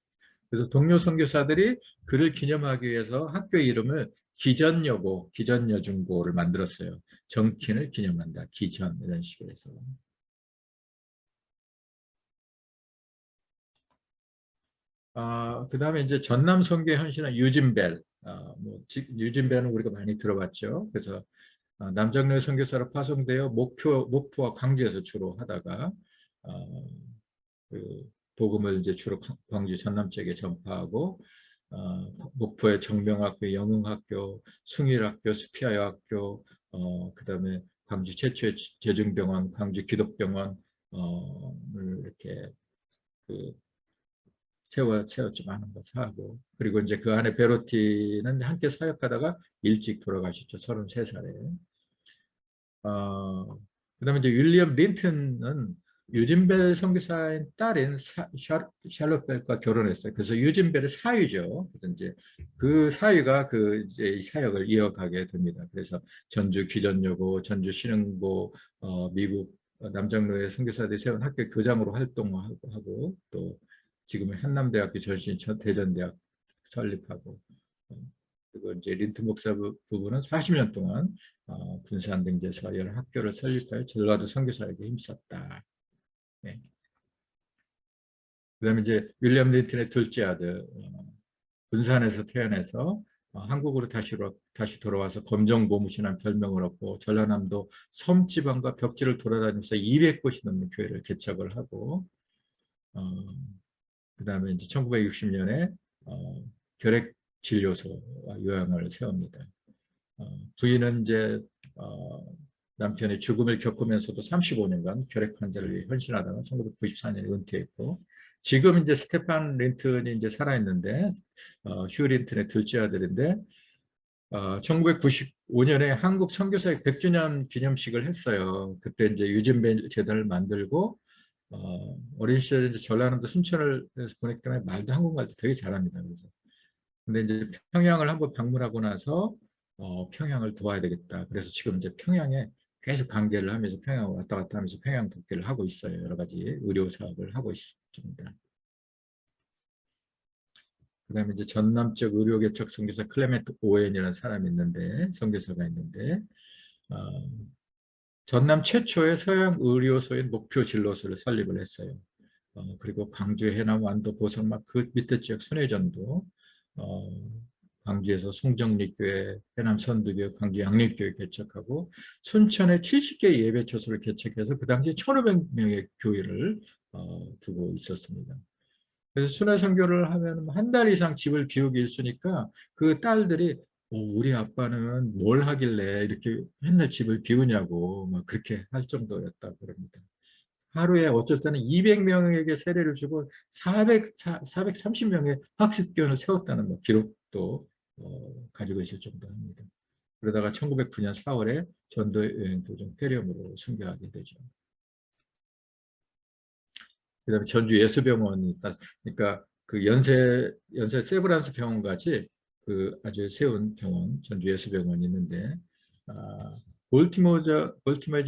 그래서 동료 선교사들이 그를 기념하기 위해서 학교 이름을 기전여중고를 만들었어요. 정킨을 기념한다. 기전 이런 식으로 해서. 그다음에 이제 전남 선교회 헌신한 유진벨, 유진벨은 우리가 많이 들어봤죠. 그래서 남장로의 선교사로 파송되어 목포와 광주에서 주로 하다가 어, 그 복음을 이제 주로 광주 전남 쪽에 전파하고 목포의 정명학교, 영흥학교, 숭일학교, 스피아여학교, 그다음에 광주 최초의 재중병원, 광주 기독병원 을 이렇게 그 세웠지 많은 것을 하고 그리고 이제 그 안에 베로티는 함께 사역하다가 일찍 돌아가셨죠. 33살에. 그다음에 이제 윌리엄 린튼은 유진벨 선교사의 딸인 샬롯 벨과 결혼했어요. 그래서 유진벨의 사위죠. 그래서 이제 그 사위가 그 이제 이 사역을 이어가게 됩니다. 그래서 전주 기전여고, 전주 신흥고, 미국 남장로의 선교사들이 세운 학교 교장으로 활동하고 또 지금은 한남대학교 전신 대전대학 설립하고 그리고 이제 린트 목사 부부는 40년 동안 군산 등재소와 여러 학교를 설립하여 전라도 선교사에게 힘썼다. 네. 그다음에 이제 윌리엄 린튼의 둘째 아들 군산에서 태어나서 한국으로 다시 돌아와서 검정고무신한 별명을 얻고 전라남도 섬지방과 벽지를 돌아다니면서 200곳이 넘는 교회를 개척을 하고 그다음에 이제 1960년에 결핵진료소와 요양을 세웁니다. 부인은 이제 남편의 죽음을 겪으면서도 35년간 결핵 환자를 위해 헌신하다가 1994년에 은퇴했고 지금 이제 스테판 린튼이 이제 살아있는데 휴 린튼의 둘째 아들인데 1995년에 한국 선교사역 100주년 기념식을 했어요. 그때 이제 유진벨 재단을 만들고 어린 시절에 이제 전라남도 순천을 보냈기 때문에 말도 한국말도 되게 잘합니다. 그래서 근데 이제 평양을 한번 방문하고 나서 평양을 도와야 되겠다. 그래서 지금 이제 평양에 계속 관계를 하면서 평양 왔다 갔다 하면서 평양 복귀를 하고 있어요. 여러 가지 의료 사업을 하고 있습니다. 그다음에 이제 전남적 의료개척 선교사 클레멘트 오웬이라는 사람이 있는데 선교사가 있는데 어, 전남 최초의 서양 의료소인 목표 진로소를 설립을 했어요. 그리고 광주, 해남, 완도, 보성막 그 밑에 지역 순회전도 광주에서 송정리교회, 해남 선두교회, 광주 양립교회 개척하고 순천에 70개 예배처소를 개척해서 그 당시 1,500명의 교회를 두고 있었습니다. 그래서 순회 선교를 하면 한 달 이상 집을 비우기 일쑤니까 그 딸들이 우리 아빠는 뭘 하길래 이렇게 맨날 집을 비우냐고 막 그렇게 할 정도였다고 그럽니다. 하루에 어쩔 때는 200명에게 세례를 주고 430명의 학습교원을 세웠다는 기록도 가지고 있을 정도입니다. 그러다가 1909년 4월에 전도 여행 도중 폐렴으로 순교하게 되죠. 그다음에 전주 예수병원이 있다. 그러니까 그 연세 세브란스 병원 같이 그 아주 세운 병원 전주 예수병원이 있는데 볼티모어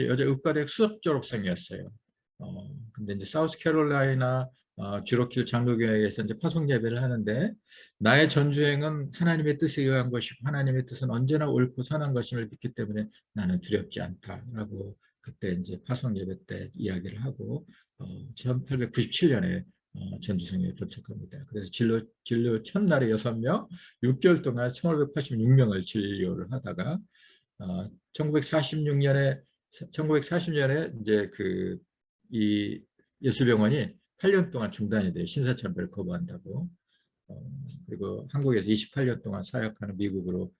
여자 의과대학 수석 졸업생이었어요. 근데 이제 사우스캐롤라이나 주로킬 장로교회에서 이제 파송 예배를 하는데 나의 전주행은 하나님의 뜻에 의한 것이고 하나님의 뜻은 언제나 옳고 선한 것임을 믿기 때문에 나는 두렵지 않다라고 그때 이제 파송 예배 때 이야기를 하고 1897년에 전주성에 도착합니다. 그래서 진료 첫날에 6명, 6개월 동안 1586명을 진료를 하다가 1940년에 이제 이 예수병원이 8년 동안 중단이 돼요. 신사참배를 거부한다고. 그리고 한국에서 28년 동안 사역하는 미국으로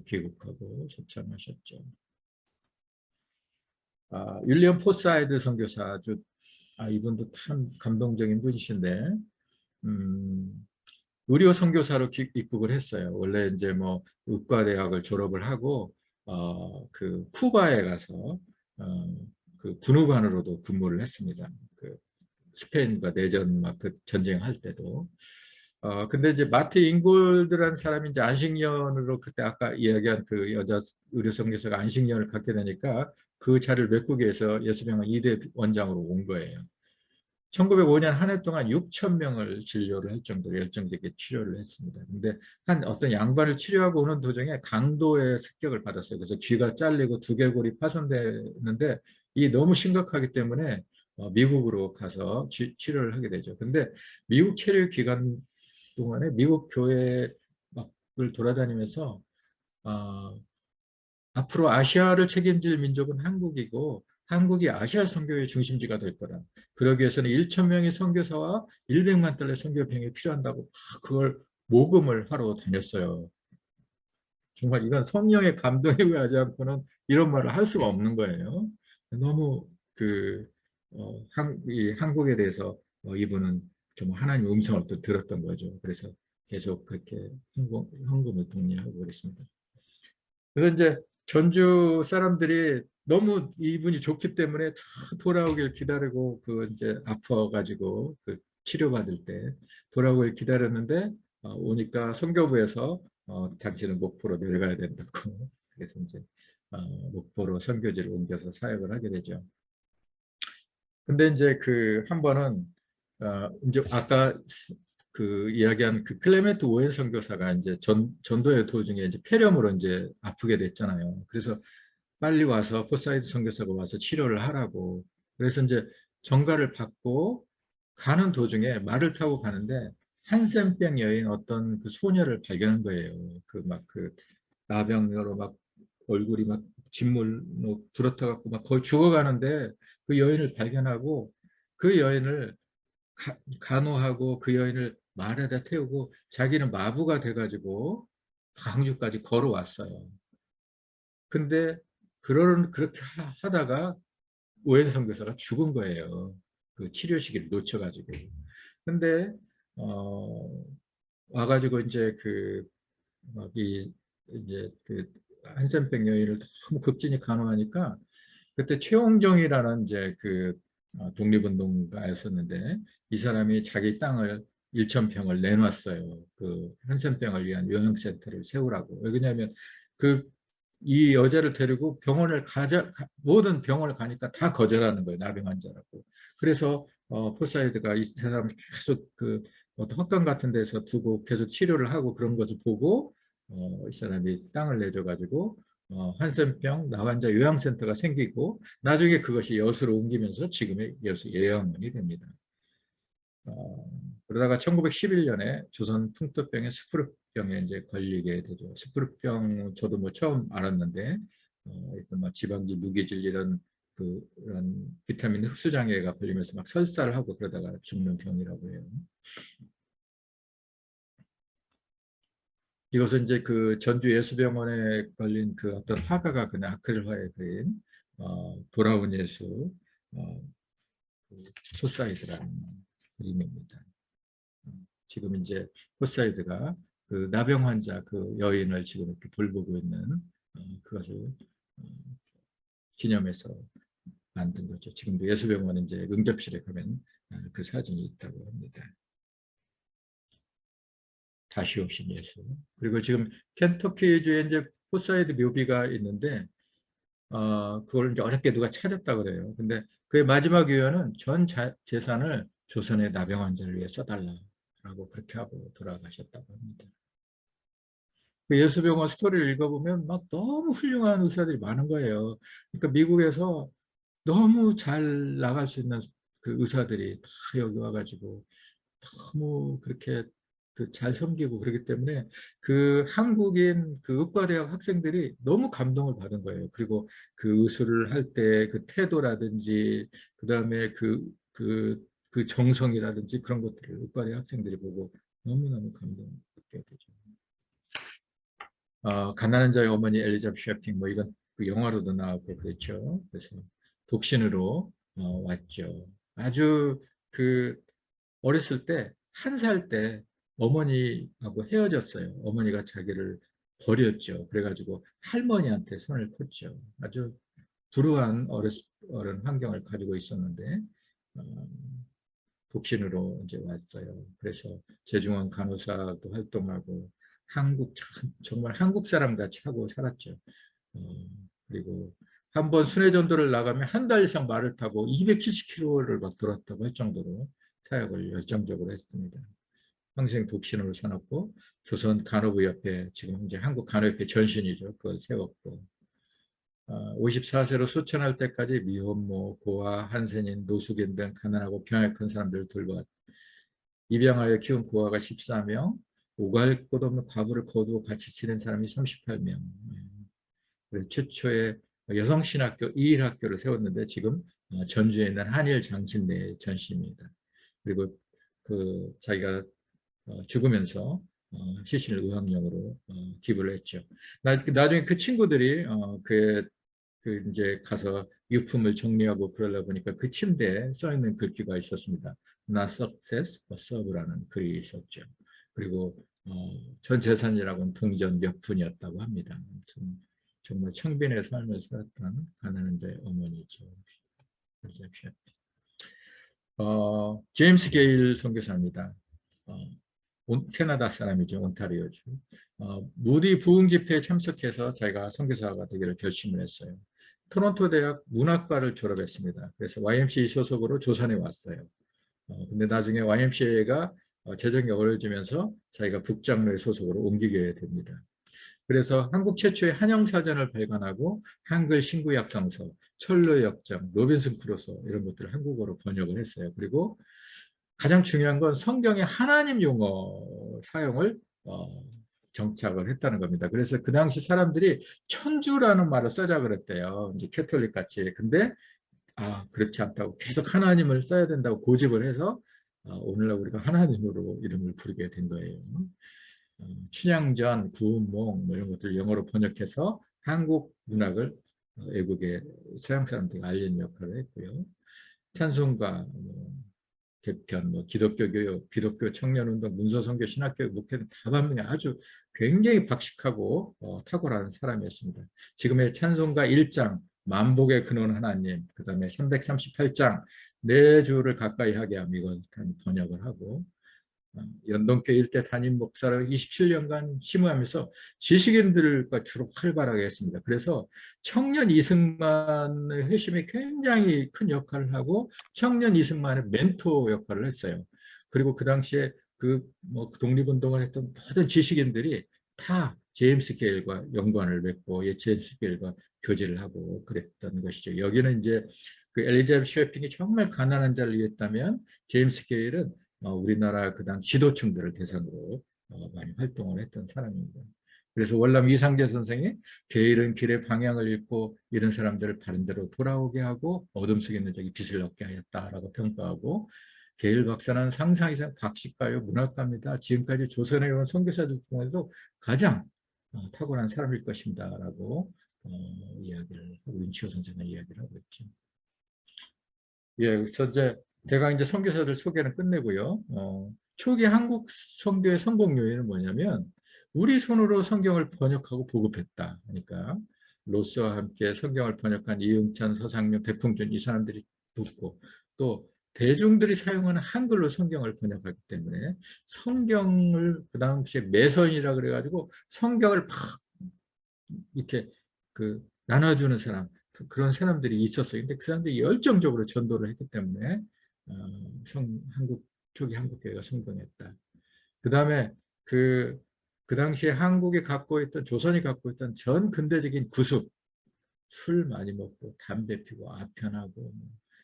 귀국하고 초청하셨죠. 윌리엄 포사이드 선교사 아주 이분도 참 감동적인 분이신데 의료 선교사로 입국을 했어요. 원래 이제 뭐 의과대학을 졸업을 하고 그 쿠바에 가서 그 군의관으로도 근무를 했습니다. 그 스페인과 내전 막 그 전쟁할 때도. 근데 이제 마트 잉골드라는 사람이 이제 안식년으로 그때 아까 이야기한 그 여자 의료 선교사가 안식년을 갖게 되니까 그 자리를 메꾸기 위해서 예수병원 2대 원장으로 온 거예요. 1905년 한 해 동안 6천 명을 진료를 할 정도로 열정적인 치료를 했습니다. 근데 한 어떤 양반을 치료하고 오는 도중에 강도의 습격을 받았어요. 그래서 귀가 잘리고 두개골이 파손되는데 이 너무 심각하기 때문에 미국으로 가서 치료를 하게 되죠. 근데 미국 체류 기간 동안에 미국 교회를 돌아다니면서 어, 앞으로 아시아를 책임질 민족은 한국이고 한국이 아시아 선교의 중심지가 될 거다. 그러기 위해서는 1천 명의 선교사와 100만 달러의 선교병이 필요한다고 막 그걸 모금을 하러 다녔어요. 정말 이건 성령의 감동에 의하지 않고는 이런 말을 할 수가 없는 거예요. 너무 그 이 한국에 대해서 이분은 좀 하나님의 음성을 또 들었던 거죠. 그래서 계속 그렇게 헌금을 독려하고 그랬습니다. 그래서 이제 전주 사람들이 너무 이분이 좋기 때문에 돌아오길 기다리고 그 이제 아파가지고 그 치료받을 때 돌아오길 기다렸는데 오니까 선교부에서 당신은 목포로 내려가야 된다고 그래서 이제 목포로 선교지를 옮겨서 사역을 하게 되죠. 근데 이제 그 한 번은 이제 아까 그 이야기한 그 클레멘트 오웬 선교사가 이제 전도의 도중에 이제 폐렴으로 이제 아프게 됐잖아요. 그래서 빨리 와서 포사이드 선교사가 와서 치료를 하라고. 그래서 이제 전가를 받고 가는 도중에 말을 타고 가는데 한센병 여인 어떤 그 소녀를 발견한 거예요. 그 막 그 나병으로 막 얼굴이 막 진물로 불어터 갖고 막 거의 죽어가는데 그 여인을 발견하고 그 여인을 간호하고 그 여인을 말에다 태우고 자기는 마부가 돼가지고 광주까지 걸어왔어요. 근데 그렇게 하다가 오해선 선교사가 죽은 거예요. 그 치료 시기를 놓쳐가지고. 근데 어, 와가지고 이제 그 막이 이제 그 한센병 여인을 너무 급진히 간호하니까 그때 최홍정이라는 이제 그 독립운동가였었는데 이 사람이 자기 땅을 1,000평을 내놨어요. 그 한센병을 위한 요양센터를 세우라고. 왜냐하면 그 이 여자를 데리고 병원을 모든 병원을 가니까 다 거절하는 거예요. 나병 환자라고. 그래서 포사이드가 이 사람 계속 그 어떤 헛간 같은 데서 두고 계속 치료를 하고 그런 것을 보고 이 사람이 땅을 내줘가지고 한센병 나환자 요양센터가 생기고 나중에 그것이 여수로 옮기면서 지금의 여수 예양원이 됩니다. 그러다가 1911년에 조선 풍토병의 스프루병에 이제 걸리게 되죠. 스프루병 저도 뭐 처음 알았는데 일단 뭐 지방지 무기질 그런 비타민 흡수 장애가 걸리면서 막 설사를 하고 그러다가 죽는 병이라고 해요. 이것은 이제 그 전주 예수병원에 걸린 그 어떤 화가가 그냥 아크릴화에 그린 돌아온 예수 그 소사이드라는 그림입니다. 지금 이제 포사이드가 그 나병 환자 그 여인을 지금 이렇게 돌보고 있는 그것을 어, 기념해서 만든 거죠. 지금도 예수병원에 이제 응접실에 가면 그 사진이 있다고 합니다. 다시 오신 예수. 그리고 지금 켄터키주에 이제 포사이드 묘비가 있는데 그걸 이제 어렵게 누가 찾았다 그래요. 근데 그의 마지막 유언은 전 재산을 조선의 나병 환자를 위해 써달라라고 그렇게 하고 돌아가셨다고 합니다. 그 예수병원 스토리를 읽어보면 막 너무 훌륭한 의사들이 많은 거예요. 그러니까 미국에서 너무 잘 나갈 수 있는 그 의사들이 다 여기 와가지고 너무 그렇게 그 잘 섬기고 그렇기 때문에 그 한국인 그 의과대학 학생들이 너무 감동을 받은 거예요. 그리고 그 의술을 할 때 그 태도라든지 그다음에 그 정성이라든지 그런 것들을 의과대학 학생들이 보고 너무너무 감동받게 되죠. 가난한 자의 어머니 엘리자베스 쇼핑 뭐 이건 그 영화로도 나왔고 그렇죠. 그래서 독신으로 왔죠. 아주 그 어렸을 때 한 살 때 어머니하고 헤어졌어요. 어머니가 자기를 버렸죠. 그래가지고 할머니한테 손을 컸죠. 아주 불우한 어른 환경을 가지고 있었는데 어, 독신으로 이제 왔어요. 그래서 제중원 간호사도 활동하고 정말 한국 사람 같이 하고 살았죠. 그리고 한 번 순회 전도를 나가면 한 달 이상 말을 타고 270km를 막 돌았다고 할 정도로 사역을 열정적으로 했습니다. 평생 독신으로 살았고 조선 간호부협회 지금 이제 한국 간호협회 전신이죠. 그걸 세웠고 54세로 소천할 때까지 미혼모, 고아, 한센인, 노숙인 등 가난하고 병약한 사람들을 돌보았다. 입양하여 키운 고아가 14명, 오갈 것 없는 과부를 거두고 같이 지낸 사람이 38명. 그래서 최초의 여성신학교 2일학교를 세웠는데 지금 전주에 있는 한일 장신대 전시입니다. 그리고 자기가 죽으면서 시신을 의학용으로 기부를 했죠. 나중에 그 친구들이 이제 가서 유품을 정리하고 그러다 보니까 그 침대에 써 있는 글귀가 있었습니다. Not success, but serve라는 글이 있었죠. 그리고 전 재산이라고는 동전 몇 푼이었다고 합니다. 아무튼 정말 청빈의 삶을 살았던 가난한 자의 어머니죠. 제임스 게일 선교사입니다. 캐나다 사람이죠. 온타리오주. 무디 부흥 집회에 참석해서 자기가 선교사가 되기를 결심을 했어요. 토론토 대학 문학과를 졸업했습니다. 그래서 YMCA 소속으로 조선에 왔어요. 근데 나중에 YMCA가 재정이 어려워지면서 자기가 북장로의 소속으로 옮기게 됩니다. 그래서 한국 최초의 한영사전을 발간하고 한글 신구약성서, 철로역정, 로빈슨 크루소 이런 것들을 한국어로 번역을 했어요. 그리고 가장 중요한 건 성경의 하나님 용어 사용을 정착을 했다는 겁니다. 그래서 그 당시 사람들이 천주라는 말을 써자 그랬대요. 이제 캐톨릭 같이. 근데 그렇지 않다고 계속 하나님을 써야 된다고 고집을 해서 오늘날 우리가 하나님으로 이름을 부르게 된 거예요. 춘향전, 구운몽 뭐 이런 것들 영어로 번역해서 한국 문학을 외국의 서양 사람들이 알리는 역할을 했고요. 찬송가, 개편, 기독교 교육, 기독교 청년운동, 문서선교, 신학교육, 목회는 다반면에 아주 굉장히 박식하고 탁월한 사람이었습니다. 지금의 찬송가 1장, 만복의 근원 하나님, 그 다음에 338장, 내 주를 가까이 하게 함, 이건 번역을 하고 연동교 일대 담임 목사로 27년간 심우하면서 지식인들과 주로 활발하게 했습니다. 그래서 청년 이승만의 회심에 굉장히 큰 역할을 하고 청년 이승만의 멘토 역할을 했어요. 그리고 그 당시에 독립운동을 했던 모든 지식인들이 다 제임스 게일과 연관을 맺고 제임스 게일과 교제를 하고 그랬던 것이죠. 여기는 이제 그 엘리자베스 쉐핑이 정말 가난한 자를 위했다면 제임스 게일은 우리나라 그당 지도층들을 대상으로 많이 활동을 했던 사람입니다. 그래서 월남 이상재 선생이 게일은 길의 방향을 잃고 이런 사람들을 바른 대로 돌아오게 하고 어둠 속에 있는 자에게 빛을 얻게 하였다라고 평가하고 게일 박사는 상상 이상 박식가요 문학가입니다. 지금까지 조선에 온 선교사들 중에서 가장 탁월한 사람일 것입니다라고 이야기를 하고 윈치오 선생은 이야기를 하고 있죠. 예, 그래서 제가 선교사들 소개는 끝내고요. 초기 한국 선교의 성공 요인은 뭐냐면 우리 손으로 성경을 번역하고 보급했다. 그러니까 로스와 함께 성경을 번역한 이응찬, 서상용, 백풍준 이 사람들이 돕고 또 대중들이 사용하는 한글로 성경을 번역하기 때문에 성경을 그 당시에 매선이라 그래가지고 성경을 막 이렇게 나눠주는 사람 그런 사람들이 있었어요. 근데 그 사람들이 열정적으로 전도를 했기 때문에 초기 한국교회가 성공했다. 그 다음에 그 당시에 한국이 갖고 있던 조선이 갖고 있던 전 근대적인 구습, 술 많이 먹고 담배 피고 아편하고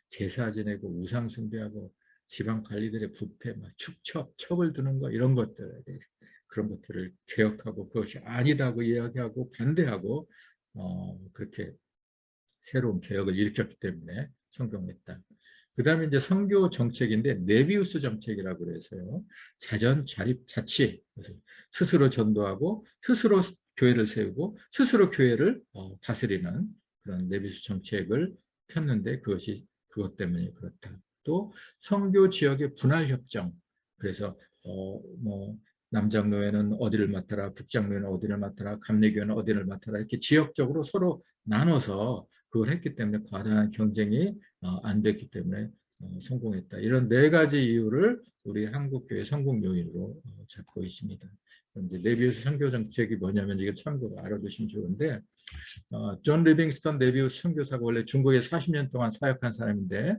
제사 지내고 우상 숭배하고 지방 관리들의 부패, 축첩, 첩을 두는 거 이런 것들에 대해서 그런 것들을 개혁하고 그것이 아니다고 이야기하고 반대하고 그렇게 새로운 개혁을 일으켰기 때문에 성공했다. 그 다음에 이제 선교 정책인데 네비우스 정책이라고 그래서요. 자전, 자립, 자치. 스스로 전도하고 스스로 교회를 세우고 스스로 교회를 다스리는 그런 네비우스 정책을 폈는데 그것 때문에 그렇다. 또 선교 지역의 분할 협정. 그래서 남장로회는 어디를 맡아라, 북장로회는 어디를 맡아라, 감리교회는 어디를 맡아라 이렇게 지역적으로 서로 나눠서 그걸 했기 때문에 과다한 경쟁이 안 됐기 때문에 성공했다. 이런 4가지 이유를 우리 한국교회 성공 요인으로 잡고 있습니다. 이제 네비우스 선교 정책이 뭐냐면 이게 참고로 알아두시면 좋은데 존 리빙스턴 네비우스 선교사가 원래 중국에 40년 동안 사역한 사람인데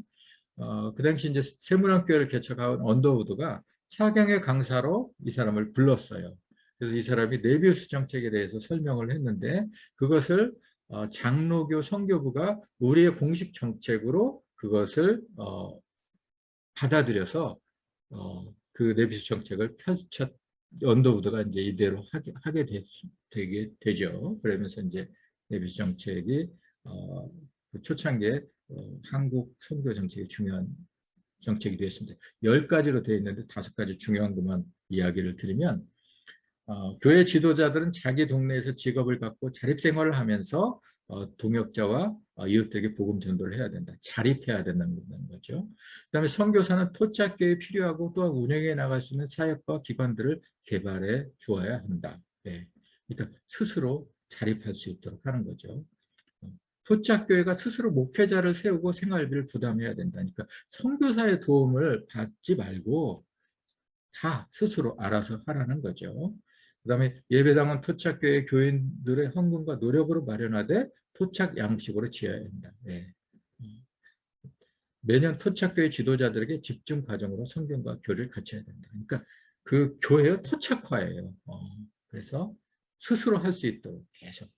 그 당시 이제 세문안교회를 개척한 언더우드가 사경의 강사로 이 사람을 불렀어요. 그래서 이 사람이 네비우스 정책에 대해서 설명을 했는데 그것을 장로교 선교부가 우리의 공식 정책으로 그것을 받아들여서 그 네비우스 정책을 펼쳤 언더우드가 이제 이대로 되게 되죠. 그러면서 이제 네비우스 정책이 그 초창기에 한국 선교 정책의 중요한 정책이 되었습니다. 10가지로 되어 있는데 5가지 중요한 것만 이야기를 드리면 교회 지도자들은 자기 동네에서 직업을 갖고 자립생활을 하면서 동역자와 이웃들에게 복음 전도를 해야 된다. 자립해야 된다는 거죠. 그다음에 선교사는 토착교회에 필요하고 또한 운영해 나갈 수 있는 사역과 기관들을 개발해 주어야 한다. 네. 그러니까 스스로 자립할 수 있도록 하는 거죠. 토착교회가 스스로 목회자를 세우고 생활비를 부담해야 된다니까 선교사의 도움을 받지 말고 다 스스로 알아서 하라는 거죠. 그 다음에 예배당은 토착교회 교인들의 헌금과 노력으로 마련하되 토착 양식으로 지어야 한다. 네. 매년 토착교회 지도자들에게 집중 과정으로 성경과 교를 갖춰야 된다. 그러니까 그 교회의 토착화예요. 그래서 스스로 할 수 있도록 계속.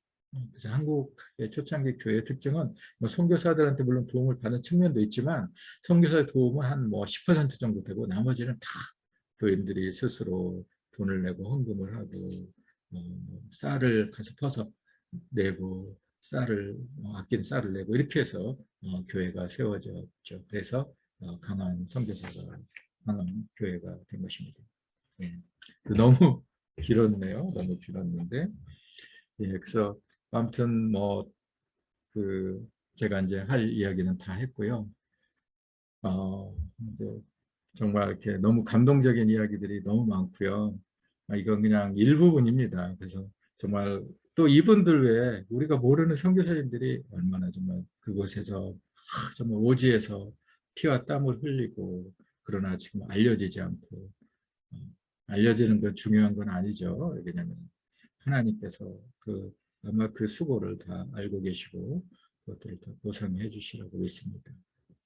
그래서 한국의 초창기 교회의 특징은 뭐 선교사들한테 물론 도움을 받는 측면도 있지만 선교사의 도움은 한 뭐 10% 정도 되고 나머지는 다 교인들이 스스로 돈을 내고 헌금을 하고 쌀을 가서 퍼서 내고 쌀을 아낀 쌀을 내고 이렇게 해서 교회가 세워졌죠. 그래서 강한 선교사가 강한 교회가 된 것입니다. 예. 너무 길었네요. 너무 길었는데 예, 그래서 아무튼 뭐 그 제가 이제 할 이야기는 다 했고요. 이제 정말 이렇게 너무 감동적인 이야기들이 너무 많고요. 이건 그냥 일부분입니다. 그래서 정말 또 이분들 외에 우리가 모르는 선교사님들이 얼마나 정말 그곳에서 정말 오지에서 피와 땀을 흘리고 그러나 지금 알려지지 않고 알려지는 건 중요한 건 아니죠. 왜냐하면 하나님께서 아마 그 수고를 다 알고 계시고 그것들을 다 보상해 주시라고 믿습니다.